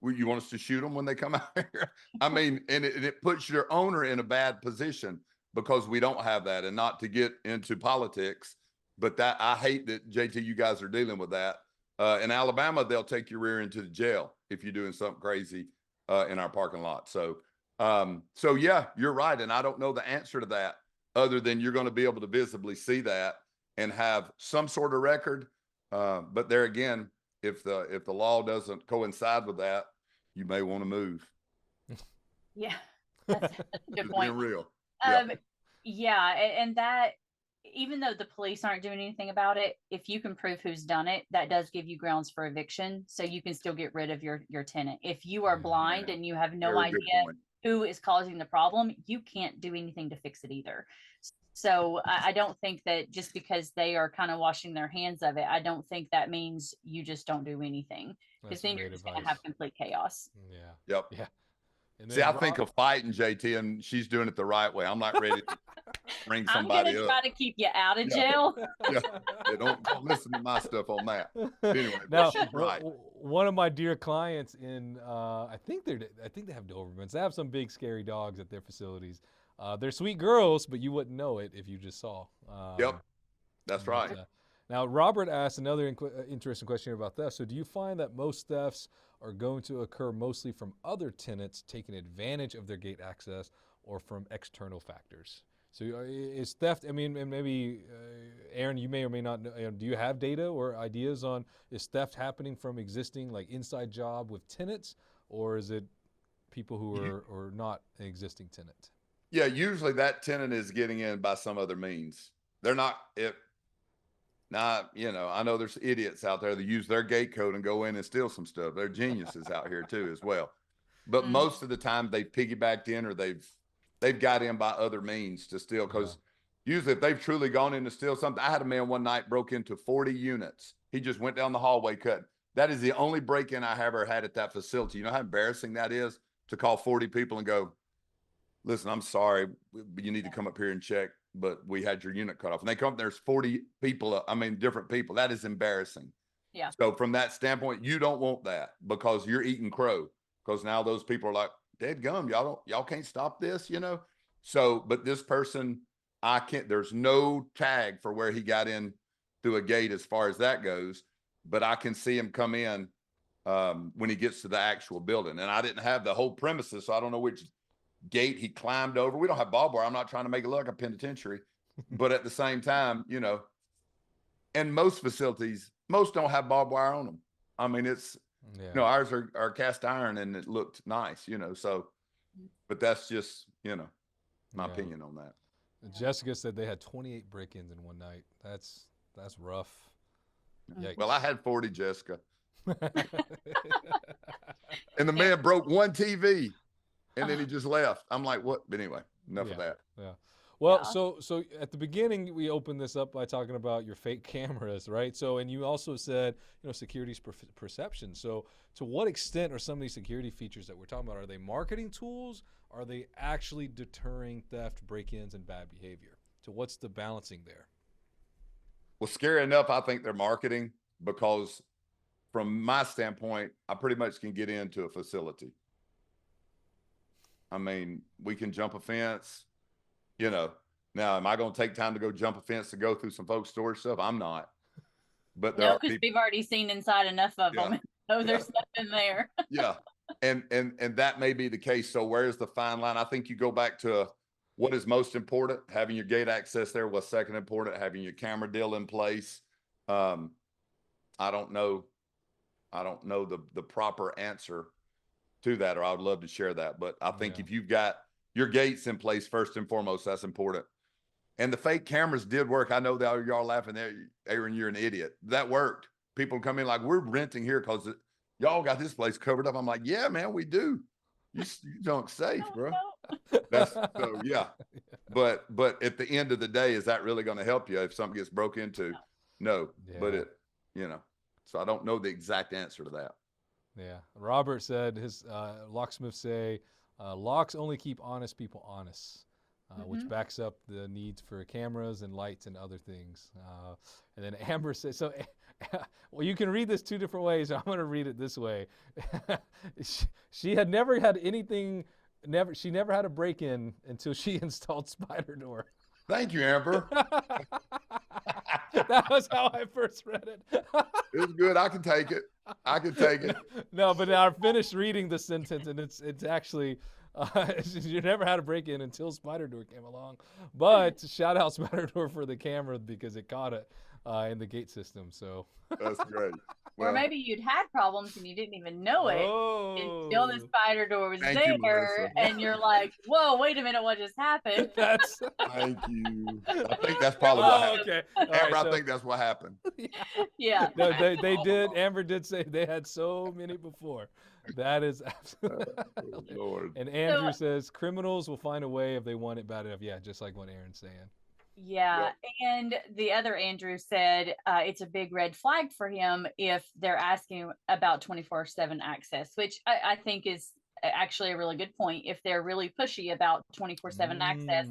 You want us to shoot them when they come out here?" I mean, and it puts your owner in a bad position because we don't have that. And not to get into politics, but that I hate that, JT, you guys are dealing with that. In Alabama, they'll take your rear into the jail if you're doing something crazy in our parking lot. So yeah, you're right. And I don't know the answer to that other than you're going to be able to visibly see that and have some sort of record. But there again, if the law doesn't coincide with that, you may want to move. Yeah, that's a good point. Being real. Yeah, and that, even though the police aren't doing anything about it, if you can prove who's done it, that does give you grounds for eviction, so you can still get rid of your tenant. If you are blind and you have no idea who is causing the problem, you can't do anything to fix it either. So I don't think that just because they are kind of washing their hands of it, I don't think that means you just don't do anything, because then you're just going to have complete chaos. Yeah. Yep. Yeah. And see, I think of fighting, JT, and she's doing it the right way. I'm not ready to bring somebody I'm going to try to keep you out of jail. Yeah, don't listen to my stuff on that. Anyway, now, she's right. One of my dear clients in, I think they have Dobermans. They have some big scary dogs at their facilities. They're sweet girls, but you wouldn't know it if you just saw. Yep, that's right. Now, Robert asked another interesting question about theft. So do you find that most thefts are going to occur mostly from other tenants taking advantage of their gate access or from external factors? So is theft, I mean, and maybe, Aaron, you may or may not know, do you have data or ideas on, is theft happening from existing like inside job with tenants, or is it people who are not an existing tenant? Yeah, usually that tenant is getting in by some other means. They're not, I know there's idiots out there that use their gate code and go in and steal some stuff. They're geniuses out here too as well. But most of the time they've piggybacked in or they've got in by other means to steal, because usually if they've truly gone in to steal something. I had a man one night broke into 40 units. He just went down the hallway cut. That is the only break-in I ever had at that facility. You know how embarrassing that is to call 40 people and go, "Listen, I'm sorry, but you need to come up here and check, but we had your unit cut off." And they come up, there's 40 people, different people. That is embarrassing. Yeah. So from that standpoint, you don't want that, because you're eating crow, because now those people are like, "Dead gum, y'all can't stop this," So, but this person, there's no tag for where he got in through a gate as far as that goes, but I can see him come in when he gets to the actual building. And I didn't have the whole premises, so I don't know which gate he climbed over. We don't have barbed wire. I'm not trying to make it look like a penitentiary, but at the same time, and most facilities, most don't have barbed wire on them. I mean, it's, ours are cast iron and it looked nice, so, but that's just, my opinion on that. Jessica said they had 28 break-ins in one night. That's rough. Yikes. Well, I had 40, Jessica. And the man broke one TV. And then he just left. I'm like, what? But anyway, enough of that. Yeah. Well, Yeah. so at the beginning we opened this up by talking about your fake cameras, right? So, and you also said, security's perception. So, to what extent are some of these security features that we're talking about, are they marketing tools? Are they actually deterring theft, break-ins, and bad behavior? So, what's the balancing there? Well, scary enough, I think they're marketing, because from my standpoint, I pretty much can get into a facility. I mean, we can jump a fence, Now, am I going to take time to go jump a fence to go through some folks' storage stuff? I'm not. But there No, are because people. we've already seen inside enough of Yeah. them. Oh, Yeah. there's nothing there. Yeah. And that may be the case. So where's the fine line? I think you go back to what is most important, having your gate access there. What's second important, having your camera deal in place. I don't know the proper answer to that, or I would love to share that. But I think if you've got your gates in place, first and foremost, that's important. And the fake cameras did work. I know that y'all laughing there, Aaron, you're an idiot. That worked. People come in like, we're renting here because y'all got this place covered up. I'm like, yeah, man, we do. You don't safe, bro. That's so, yeah. But at the end of the day, is that really going to help you if something gets broke into? No, but so I don't know the exact answer to that. Yeah. Robert said his locksmiths say locks only keep honest people honest, which backs up the needs for cameras and lights and other things. And then Amber says, so, well, you can read this two different ways. I'm going to read it this way. She had never had anything, she never had a break-in until she installed SpiderDoor. Thank you, Amber. That was how I first read it. It's good. I can take it. I can take it. No, but I finished reading the sentence, and it's actually you never had a break-in until SpiderDoor came along. But shout out SpiderDoor for the camera because it caught it in the gate system. So that's great. Well, or maybe you'd had problems and you didn't even know it until the SpiderDoor was there, and you're like, "Whoa, wait a minute, what just happened?" That's thank you. I think that's probably what happened. Okay, Amber, I think that's what happened. Yeah. No, they did. Amber did say they had so many before. That is absolutely. Oh, Lord. And Andrew says criminals will find a way if they want it bad enough. Yeah, just like what Aaron's saying. Yeah. And the other Andrew said it's a big red flag for him if they're asking about 24/7 access, which I think is actually a really good point. If they're really pushy about 24/7 access,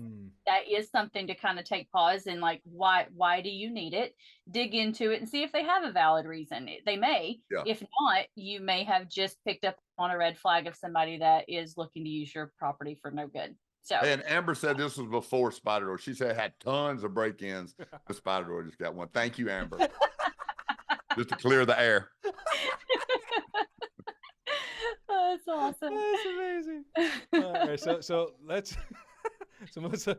that is something to kind of take pause and like, why do you need it? Dig into it and see if they have a valid reason. They may. Yeah. If not, you may have just picked up on a red flag of somebody that is looking to use your property for no good. So, and Amber said this was before SpiderDoor. She said it had tons of break-ins. The SpiderDoor just got one. Thank you, Amber. Just to clear the air. Oh, that's awesome. That's amazing. All right, so let's. So Melissa,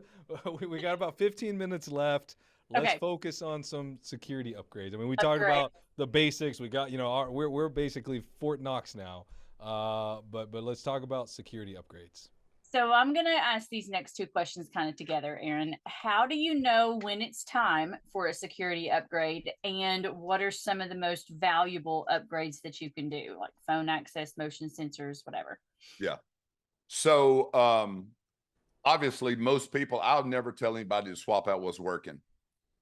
we got about 15 minutes left. Let's focus on some security upgrades. I mean, we talked about the basics. We got, we're basically Fort Knox now. But let's talk about security upgrades. So I'm going to ask these next two questions kind of together, Aaron. How do you know when it's time for a security upgrade? And what are some of the most valuable upgrades that you can do, like phone access, motion sensors, whatever? Yeah. So obviously, most people, I'll never tell anybody to swap out what's working.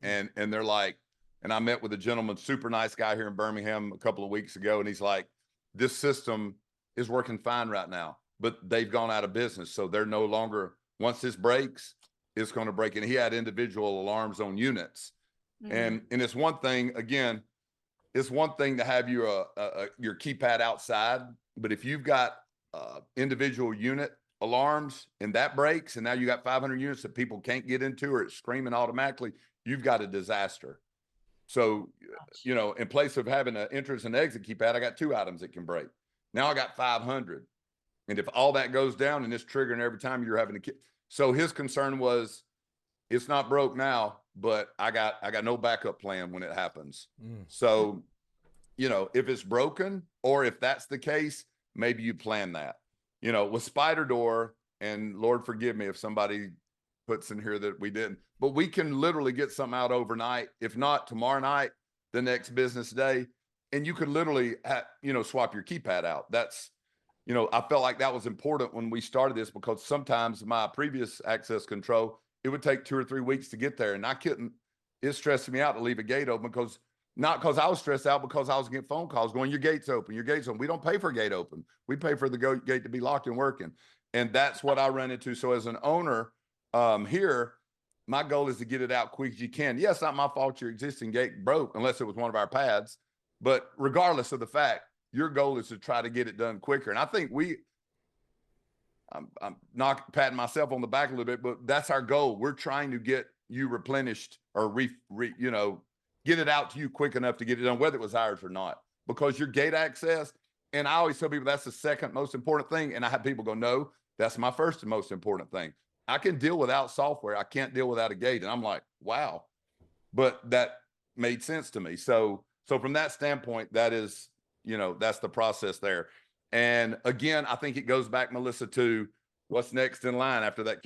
And they're like, and I met with a gentleman, super nice guy here in Birmingham a couple of weeks ago. And he's like, this system is working fine right now, but they've gone out of business. So they're no longer, once this breaks, it's going to break. And he had individual alarms on units. And it's one thing, again, it's one thing to have your keypad outside, but if you've got individual unit alarms and that breaks, and now you got 500 units that people can't get into, or it's screaming automatically, you've got a disaster. So, in place of having an entrance and exit keypad, I got 2 items that can break. Now I got 500. And if all that goes down and it's triggering every time you're having to, so his concern was, it's not broke now, but I got no backup plan when it happens. So, if it's broken, or if that's the case, maybe you plan that. With SpiderDoor, and Lord forgive me if somebody puts in here that we didn't, but we can literally get something out overnight, if not tomorrow night, the next business day, and you could literally swap your keypad out. That's, I felt like that was important when we started this, because sometimes my previous access control, it would take 2 or 3 weeks to get there. And I couldn't, it stressed me out to leave a gate open because not because I was stressed out, because I was getting phone calls going, your gate's open, your gate's open. We don't pay for a gate open. We pay for the gate to be locked and working. And that's what I run into. So as an owner here, my goal is to get it out quick as you can. Yes, it's not my fault your existing gate broke unless it was one of our pads. But regardless of the fact, your goal is to try to get it done quicker. And I think I'm not patting myself on the back a little bit, but that's our goal. We're trying to get you replenished or get it out to you quick enough to get it done, whether it was ours or not, because your gate access. And I always tell people that's the second most important thing. And I have people go, no, that's my first and most important thing. I can deal without software. I can't deal without a gate. And I'm like, wow, but that made sense to me. So from that standpoint, that is, that's the process there. And again, I think it goes back, Melissa, to what's next in line after that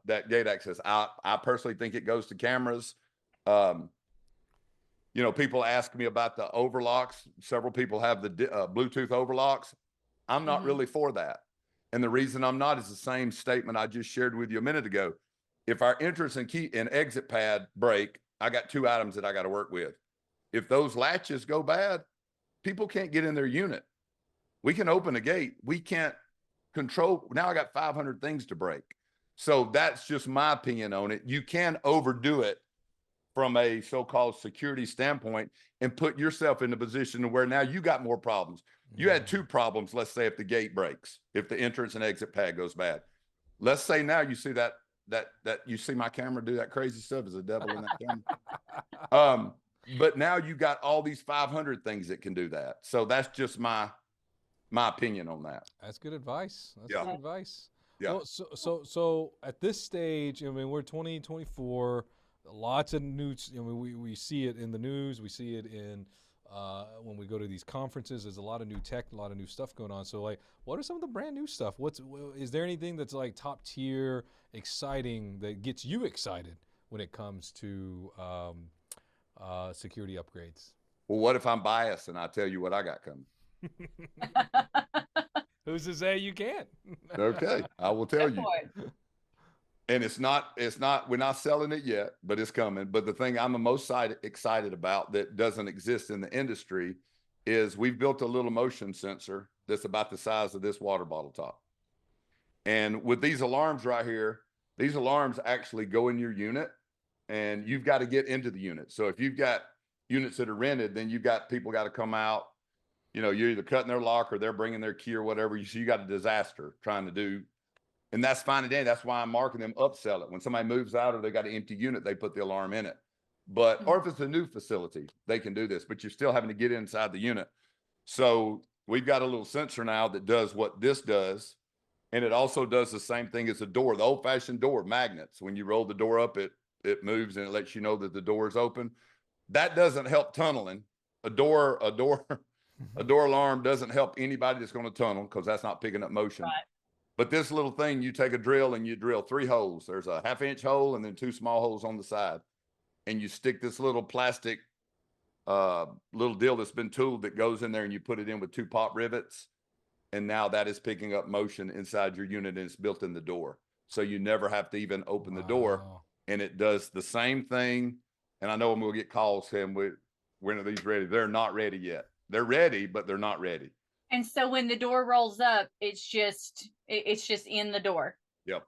that gate access. I personally think it goes to cameras. People ask me about the overlocks. Several people have the Bluetooth overlocks. I'm not really for that. And the reason I'm not is the same statement I just shared with you a minute ago. If our entrance and key and exit pad break, I got 2 items that I got to work with. If those latches go bad, people can't get in their unit. We can open a gate. We can't control. Now I got 500 things to break. So that's just my opinion on it. You can overdo it from a so-called security standpoint and put yourself in a position where now you got more problems. You had 2 problems. Let's say if the gate breaks, if the entrance and exit pad goes bad. Let's say now you see that you see my camera do that crazy stuff. There's a devil in that camera. But now you got all these 500 things that can do that. So that's just my opinion on that. That's good advice. That's Yeah. good advice. Yeah. Well, so at this stage, I mean, we're 2024. Lots of news. We see it in the news. We see it in when we go to these conferences. There's a lot of new tech, a lot of new stuff going on. So, like, what are some of the brand new stuff? Is there anything that's like top tier, exciting that gets you excited when it comes to security upgrades? Well, what if I'm biased and I tell you what I got coming? Who's to say you can't? Okay, I will tell you. And it's not, we're not selling it yet, but it's coming. But the thing I'm the most excited about that doesn't exist in the industry is we've built a little motion sensor that's about the size of this water bottle top. And with these alarms right here, these alarms actually go in your unit and you've got to get into the unit. So if you've got units that are rented, then people got to come out. You're either cutting their lock or they're bringing their key or whatever. So you got a disaster trying to do. And that's fine today. That's why I'm marking them upsell it. When somebody moves out or they got an empty unit, they put the alarm in it. But, or if it's a new facility, they can do this, but you're still having to get inside the unit. So we've got a little sensor now that does what this does. And it also does the same thing as a door, the old fashioned door, magnets. When you roll the door up, it moves and it lets you know that the door is open. That doesn't help tunneling. A door alarm doesn't help anybody that's going to tunnel because that's not picking up motion. Right. But this little thing, you take a drill and you drill 3 holes. There's a 1/2 inch hole and then 2 small holes on the side. And you stick this little plastic little deal that's been tooled that goes in there and you put it in with 2 pop rivets. And now that is picking up motion inside your unit and it's built in the door. So you never have to even open the door. And it does the same thing. And I know I'm going to get calls saying, when are these ready? They're not ready yet. They're ready, but they're not ready. And so when the door rolls up, it's just in the door. Yep.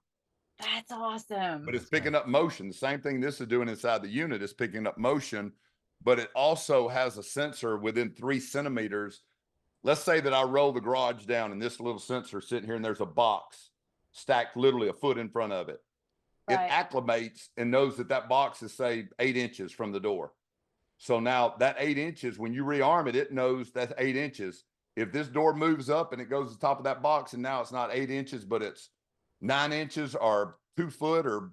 That's awesome. But it's picking up motion. The same thing this is doing inside the unit is picking up motion, but it also has a sensor within 3 centimeters. Let's say that I roll the garage down and this little sensor sitting here and there's a box stacked literally a foot in front of it. Right. It acclimates and knows that box is, say, 8 inches from the door. So now that 8 inches, when you rearm it, it knows that's 8 inches. If this door moves up and it goes to the top of that box and now it's not 8 inches, but it's 9 inches or 2 foot or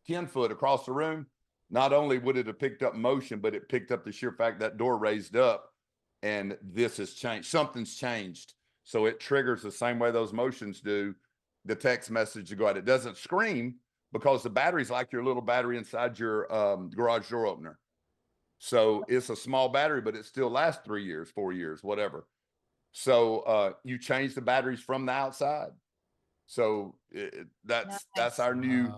10 foot across the room, not only would it have picked up motion, but it picked up the sheer fact that door raised up and this has changed. Something's changed. So it triggers the same way those motions do the text message to go out. It doesn't scream because the battery's like your little battery inside your garage door opener. So it's a small battery, but it still lasts 3 years, 4 years, whatever. So you change the batteries from the outside. So that's our new,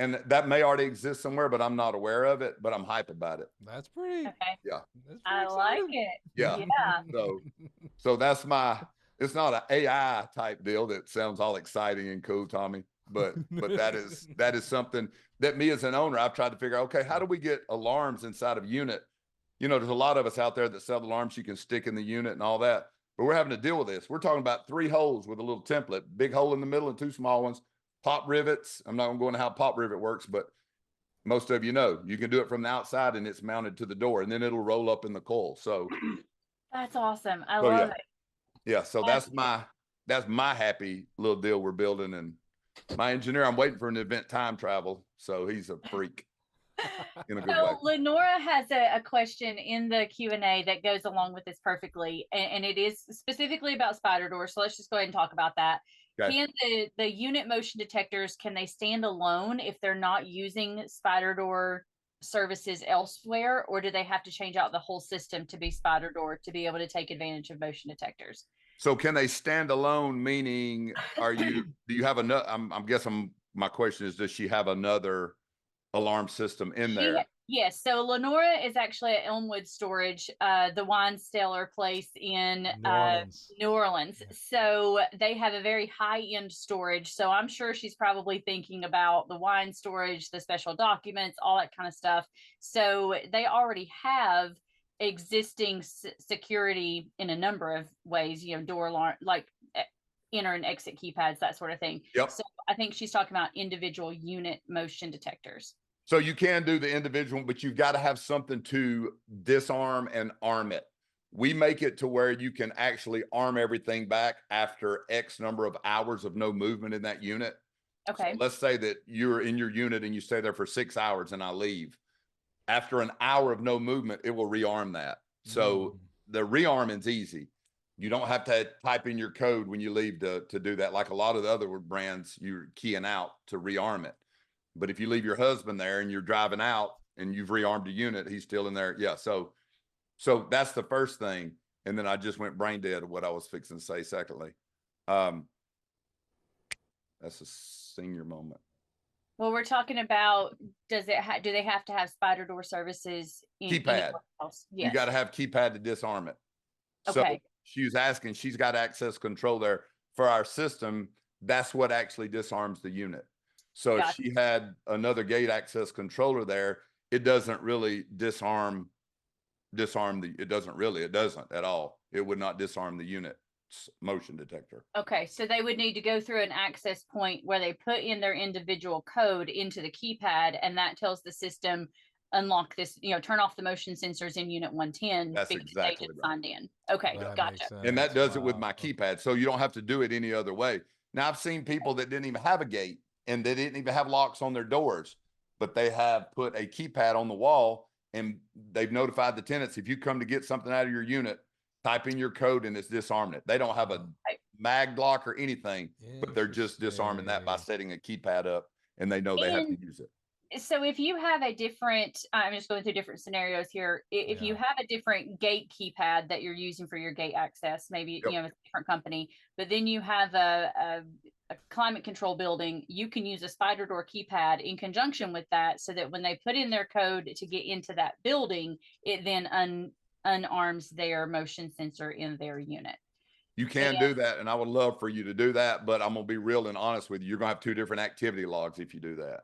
and that may already exist somewhere, but I'm not aware of it, but I'm hype about it. That's pretty. Okay. Yeah. That's pretty I like exciting. it. Yeah. Yeah. So that's it's not an AI type deal that sounds all exciting and cool, Tommy, but that is something that me as an owner, I've tried to figure out, okay, how do we get alarms inside of a unit? You know, there's a lot of us out there that sell alarms you can stick in the unit and all that, but we're having to deal with this. We're talking about 3 holes with a little template, big hole in the middle and 2 small ones, pop rivets. I'm not gonna go into how pop rivet works, but most of you know, you can do it from the outside and it's mounted to the door and then it'll roll up in the coil. So That's awesome. I love it. yeah. So that's my happy little deal we're building. And my engineer, I'm waiting for an event time travel. So he's a freak in a good way. So Lenora has a question in the Q&A that goes along with this perfectly, and it is specifically about SpiderDoor. So let's just go ahead and talk about that. Okay. Can the unit motion detectors, can they stand alone if they're not using SpiderDoor services elsewhere, or do they have to change out the whole system to be SpiderDoor to be able to take advantage of motion detectors? So can they stand alone? Meaning, do you have another? I'm guessing my question is, does she have another alarm system in there? Yes. So Lenora is actually at Elmwood Storage, the wine cellar place in New Orleans. Yeah. So they have a very high-end storage. So I'm sure she's probably thinking about the wine storage, the special documents, all that kind of stuff. So they already have existing security in a number of ways, you know, door alarm, like enter and exit keypads, that sort of thing. Yep. So I think she's talking about individual unit motion detectors. So you can do the individual, but you've got to have something to disarm and arm it. We make it to where you can actually arm everything back after X number of hours of no movement in that unit. Okay. So let's say that you're in your unit and you stay there for 6 hours and I leave. After an hour of no movement, it will rearm that. So the rearming's easy. You don't have to type in your code when you leave to do that. Like a lot of the other brands, you're keying out to rearm it. But if you leave your husband there and you're driving out and you've rearmed a unit, he's still in there. Yeah. So that's the first thing. And then I just went brain dead of what I was fixing to say. Secondly, that's a senior moment. Well, we're talking about, do they have to have SpiderDoor services in keypad? Yes. You got to have keypad to disarm it. So Okay. she was asking, she's got access control there for our system. That's what actually disarms the unit. So if she had another gate access controller there, it doesn't really disarm it doesn't at all. It would not disarm the unit motion detector. Okay. So they would need to go through an access point where they put in their individual code into the keypad, and that tells the system, unlock this, you know, turn off the motion sensors in unit 110. That's because exactly they just right. signed in. Okay. That Gotcha. And that does it with my keypad. So you don't have to do it any other way. Now I've seen people that didn't even have a gate and they didn't even have locks on their doors, but they have put a keypad on the wall and they've notified the tenants, if you come to get something out of your unit, type in your code and it's disarming it. They don't have a mag lock or anything, but they're just disarming that by setting a keypad up, and they know they have to use it. So if you have a different, I'm just going through different scenarios here. If you have a different gate keypad that you're using for your gate access, maybe, you know, a different company, but then you have a climate control building, you can use a SpiderDoor keypad in conjunction with that, so that when they put in their code to get into that building, it then unarms their motion sensor in their unit. You can do that, and I would love for you to do that, but I'm gonna be real and honest with you. You're gonna have 2 different activity logs if you do that.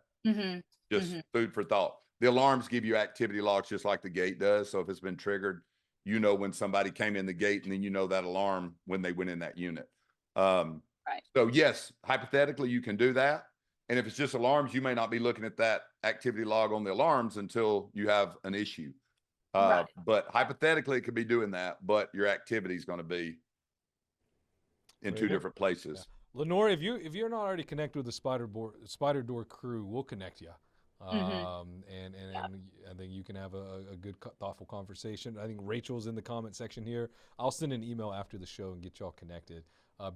Just food for thought. The alarms give you activity logs just like the gate does. So if it's been triggered, you know when somebody came in the gate, and then you know that alarm when they went in that unit. Right. So yes, hypothetically you can do that. And if it's just alarms, you may not be looking at that activity log on the alarms until you have an issue. But hypothetically it could be doing that, but your activity is going to be in 2 different places. Yeah. Lenore, if you're not already connected with the SpiderDoor crew, we'll connect you. And I think you can have a good, thoughtful conversation. I think Rachel's in the comment section here. I'll send an email after the show and get y'all connected.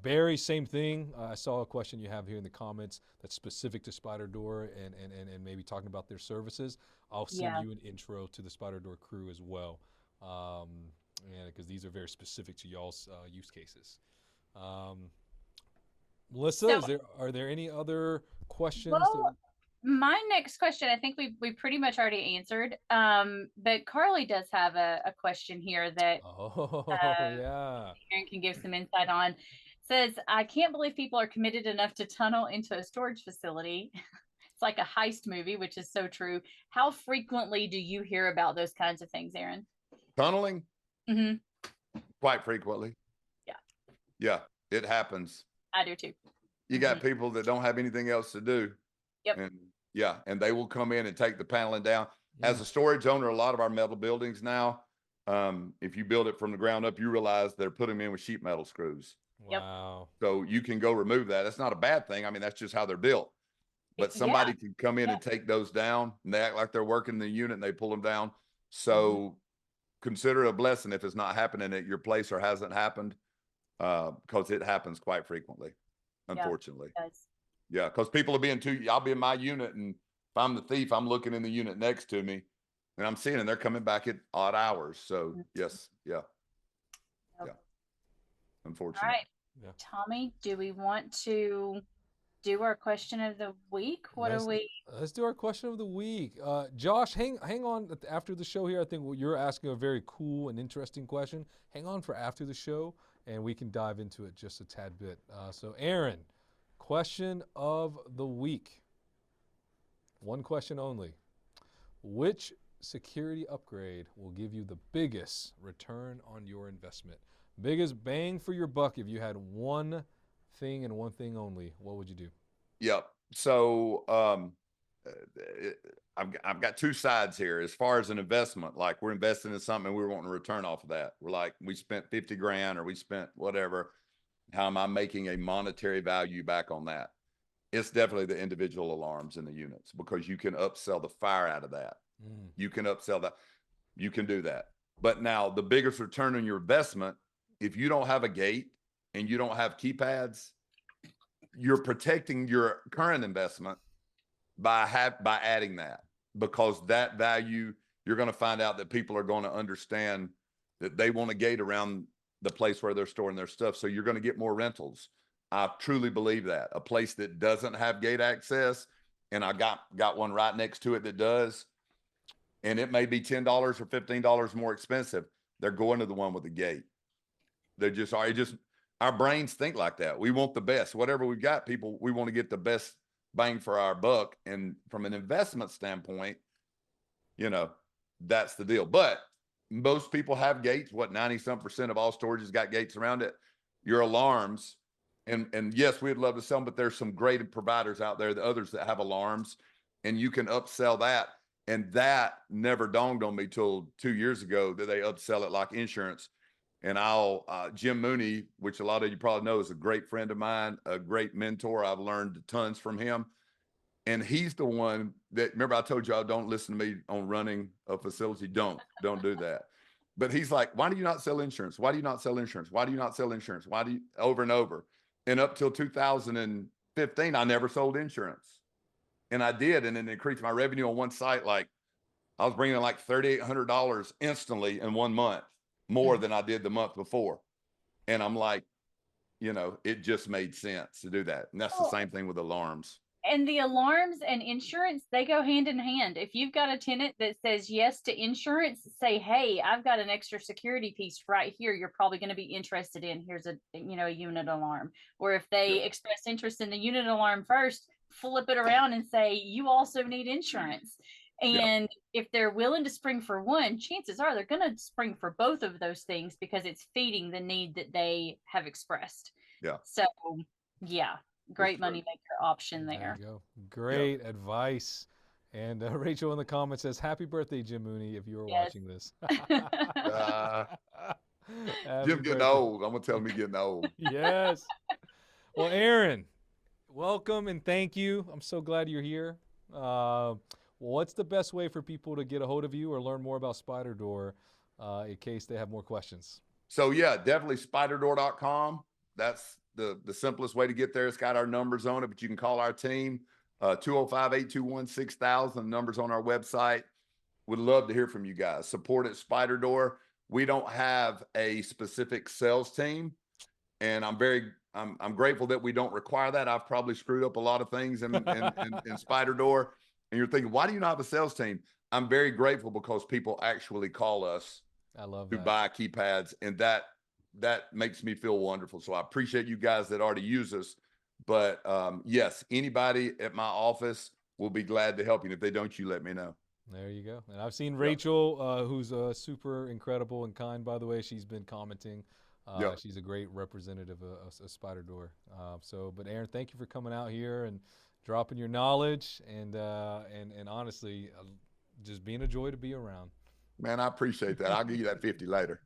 Barry, same thing. I saw a question you have here in the comments that's specific to SpiderDoor and maybe talking about their services. I'll send you an intro to the SpiderDoor crew as well, because these are very specific to y'all's use cases. Melissa, are there any other questions? Well, My next question, I think we pretty much already answered. But Carly does have a question here that Yeah. Aaron can give some insight on. Says, I can't believe people are committed enough to tunnel into a storage facility. It's like a heist movie, which is so true. How frequently do you hear about those kinds of things, Aaron? Tunneling? Mm-hmm. Quite frequently. Yeah. Yeah, it happens. I do too. You got people that don't have anything else to do. Yep. And yeah, and they will come in and take the paneling down. As a storage owner, a lot of our metal buildings now, if you build it from the ground up, you realize they're putting them in with sheet metal screws. Wow. So you can go remove that. That's not a bad thing. I mean, that's just how they're built. But somebody can come in and take those down, and they act like they're working the unit and they pull them down. So consider it a blessing if it's not happening at your place or hasn't happened, because it happens quite frequently, unfortunately. Yeah, because people are being I'll be in my unit, and if I'm the thief, I'm looking in the unit next to me, and I'm seeing, and they're coming back at odd hours. So yes, yeah. Unfortunately. All right. Tommy, do we want to do our question of the week? Let's do our question of the week. Josh, hang on after the show here. I think you're asking a very cool and interesting question. Hang on for after the show, and we can dive into it just a tad bit. So Aaron, question of the week. One question only. Which security upgrade will give you the biggest return on your investment? Biggest bang for your buck if you had one thing and one thing only, what would you do? Yep. So I've got two sides here. As far as an investment, like we're investing in something and we're wanting a return off of that. We're like, we spent 50 grand or we spent whatever. How am I making a monetary value back on that? It's definitely the individual alarms in the units, because you can upsell the fire out of that. You can upsell that. You can do that. But now the biggest return on your investment, if you don't have a gate and you don't have keypads, you're protecting your current investment by adding that, because that value, you're going to find out that people are going to understand that they want a gate around the place where they're storing their stuff. So you're going to get more rentals. I truly believe that. A place that doesn't have gate access, and I got one right next to it that does, and it may be $10 or $15 more expensive, they're going to the one with the gate. They're just, our brains think like that. We want the best. Whatever we've got, people, we want to get the best bang for our buck. And from an investment standpoint, that's the deal. But most people have gates. 90-some% of all storage has got gates around it. Your alarms, and yes, we'd love to sell them, but there's some great providers out there, the others that have alarms, and you can upsell that. And that never dawned on me till 2 years ago, that they upsell it like insurance. And Jim Mooney, which a lot of you probably know, is a great friend of mine, a great mentor. I've learned tons from him. And he's the one that, remember I told you I don't listen to me on running a facility. Don't do that. But he's like, why do you not sell insurance? Why do you not sell insurance? Why do you not sell insurance? Why do you, over and over. And up till 2015, I never sold insurance. And I did. And it increased my revenue on one site. Like I was bringing in like $3,800 instantly in 1 month, more than I did the month before. And I'm like, it just made sense to do that. And that's the same thing with alarms. And the alarms and insurance, they go hand in hand. If you've got a tenant that says yes to insurance, say, hey, I've got an extra security piece right here you're probably going to be interested in. Here's a unit alarm. Or if they express interest in the unit alarm first, flip it around and say, you also need insurance. And if they're willing to spring for one, chances are they're going to spring for both of those things, because it's feeding the need that they have expressed. So, great moneymaker option there. There you go. Great advice. And Rachel in the comments says, happy birthday, Jim Mooney, if you were watching this. Jim getting old. I'm going to tell him he's getting old. Yes. Well, Aaron, welcome and thank you. I'm so glad you're here. What's the best way for people to get a hold of you or learn more about SpiderDoor in case they have more questions? So definitely SpiderDoor.com. That's the simplest way to get there. It's got our numbers on it, but you can call our team, 205-821-6000. Numbers on our website. Would love to hear from you guys. Support at SpiderDoor. We don't have a specific sales team. And I'm grateful that we don't require that. I've probably screwed up a lot of things in SpiderDoor. And you're thinking, why do you not have a sales team? I'm very grateful because people actually call us I love to that. buy keypads, and that makes me feel wonderful. So I appreciate you guys that already use us. But yes, anybody at my office will be glad to help you. And if they don't, you let me know. There you go. And I've seen Rachel, who's super incredible and kind, by the way. She's been commenting. She's a great representative of SpiderDoor. But Aaron, thank you for coming out here and dropping your knowledge and honestly, just being a joy to be around. Man, I appreciate that. I'll give you that 50 later.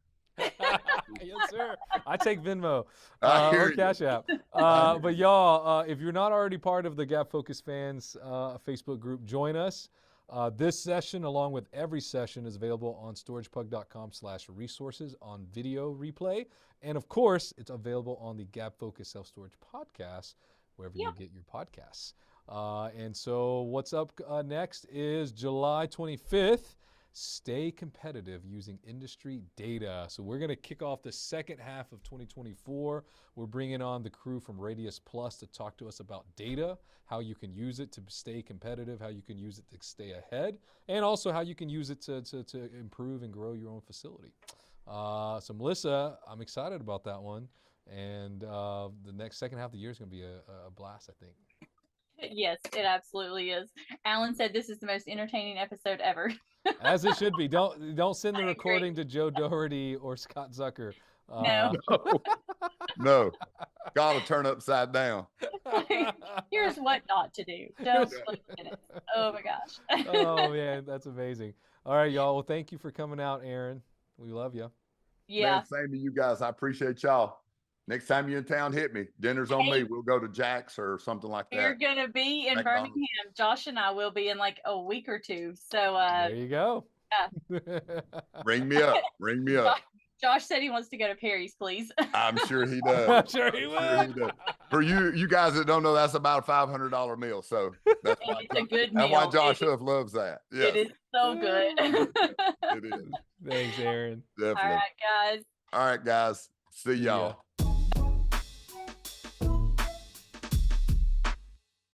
Yes, sir. I take Venmo or Cash App. But y'all, if you're not already part of the Gabfocus fans Facebook group, join us. This session, along with every session, is available on storagepug.com/resources on video replay. And of course, it's available on the Gabfocus Self-Storage podcast, wherever you get your podcasts. And so what's up next is July 25th. Stay competitive using industry data. So we're going to kick off the second half of 2024. We're bringing on the crew from Radius Plus to talk to us about data, how you can use it to stay competitive, how you can use it to stay ahead, and also how you can use it to improve and grow your own facility. So Melissa, I'm excited about that one. And the next second half of the year is going to be a blast, I think. Yes, it absolutely is. Alan said this is the most entertaining episode ever. As it should be. Don't send the recording to Joe Doherty or Scott Zucker. No. God will turn upside down. Here's what not to do. Don't split minutes. Oh my gosh. Oh man, that's amazing. All right, y'all. Well, thank you for coming out, Aaron. We love you. Yeah. Man, same to you guys. I appreciate y'all. Next time you're in town, hit me. Dinner's on me. We'll go to Jack's or something like that. You're going to be in Birmingham. Josh and I will be in like a week or two. So there you go. Yeah. Ring me up. Ring me up. Josh said he wants to go to Perry's, please. I'm sure he does. I'm sure he will. For you guys that don't know, that's about a $500 meal. So that's it's a good meal. That's why Josh Huff loves that. Yeah. It is so good. It is. Thanks, Aaron. Definitely. All right, guys. All right, guys. See y'all.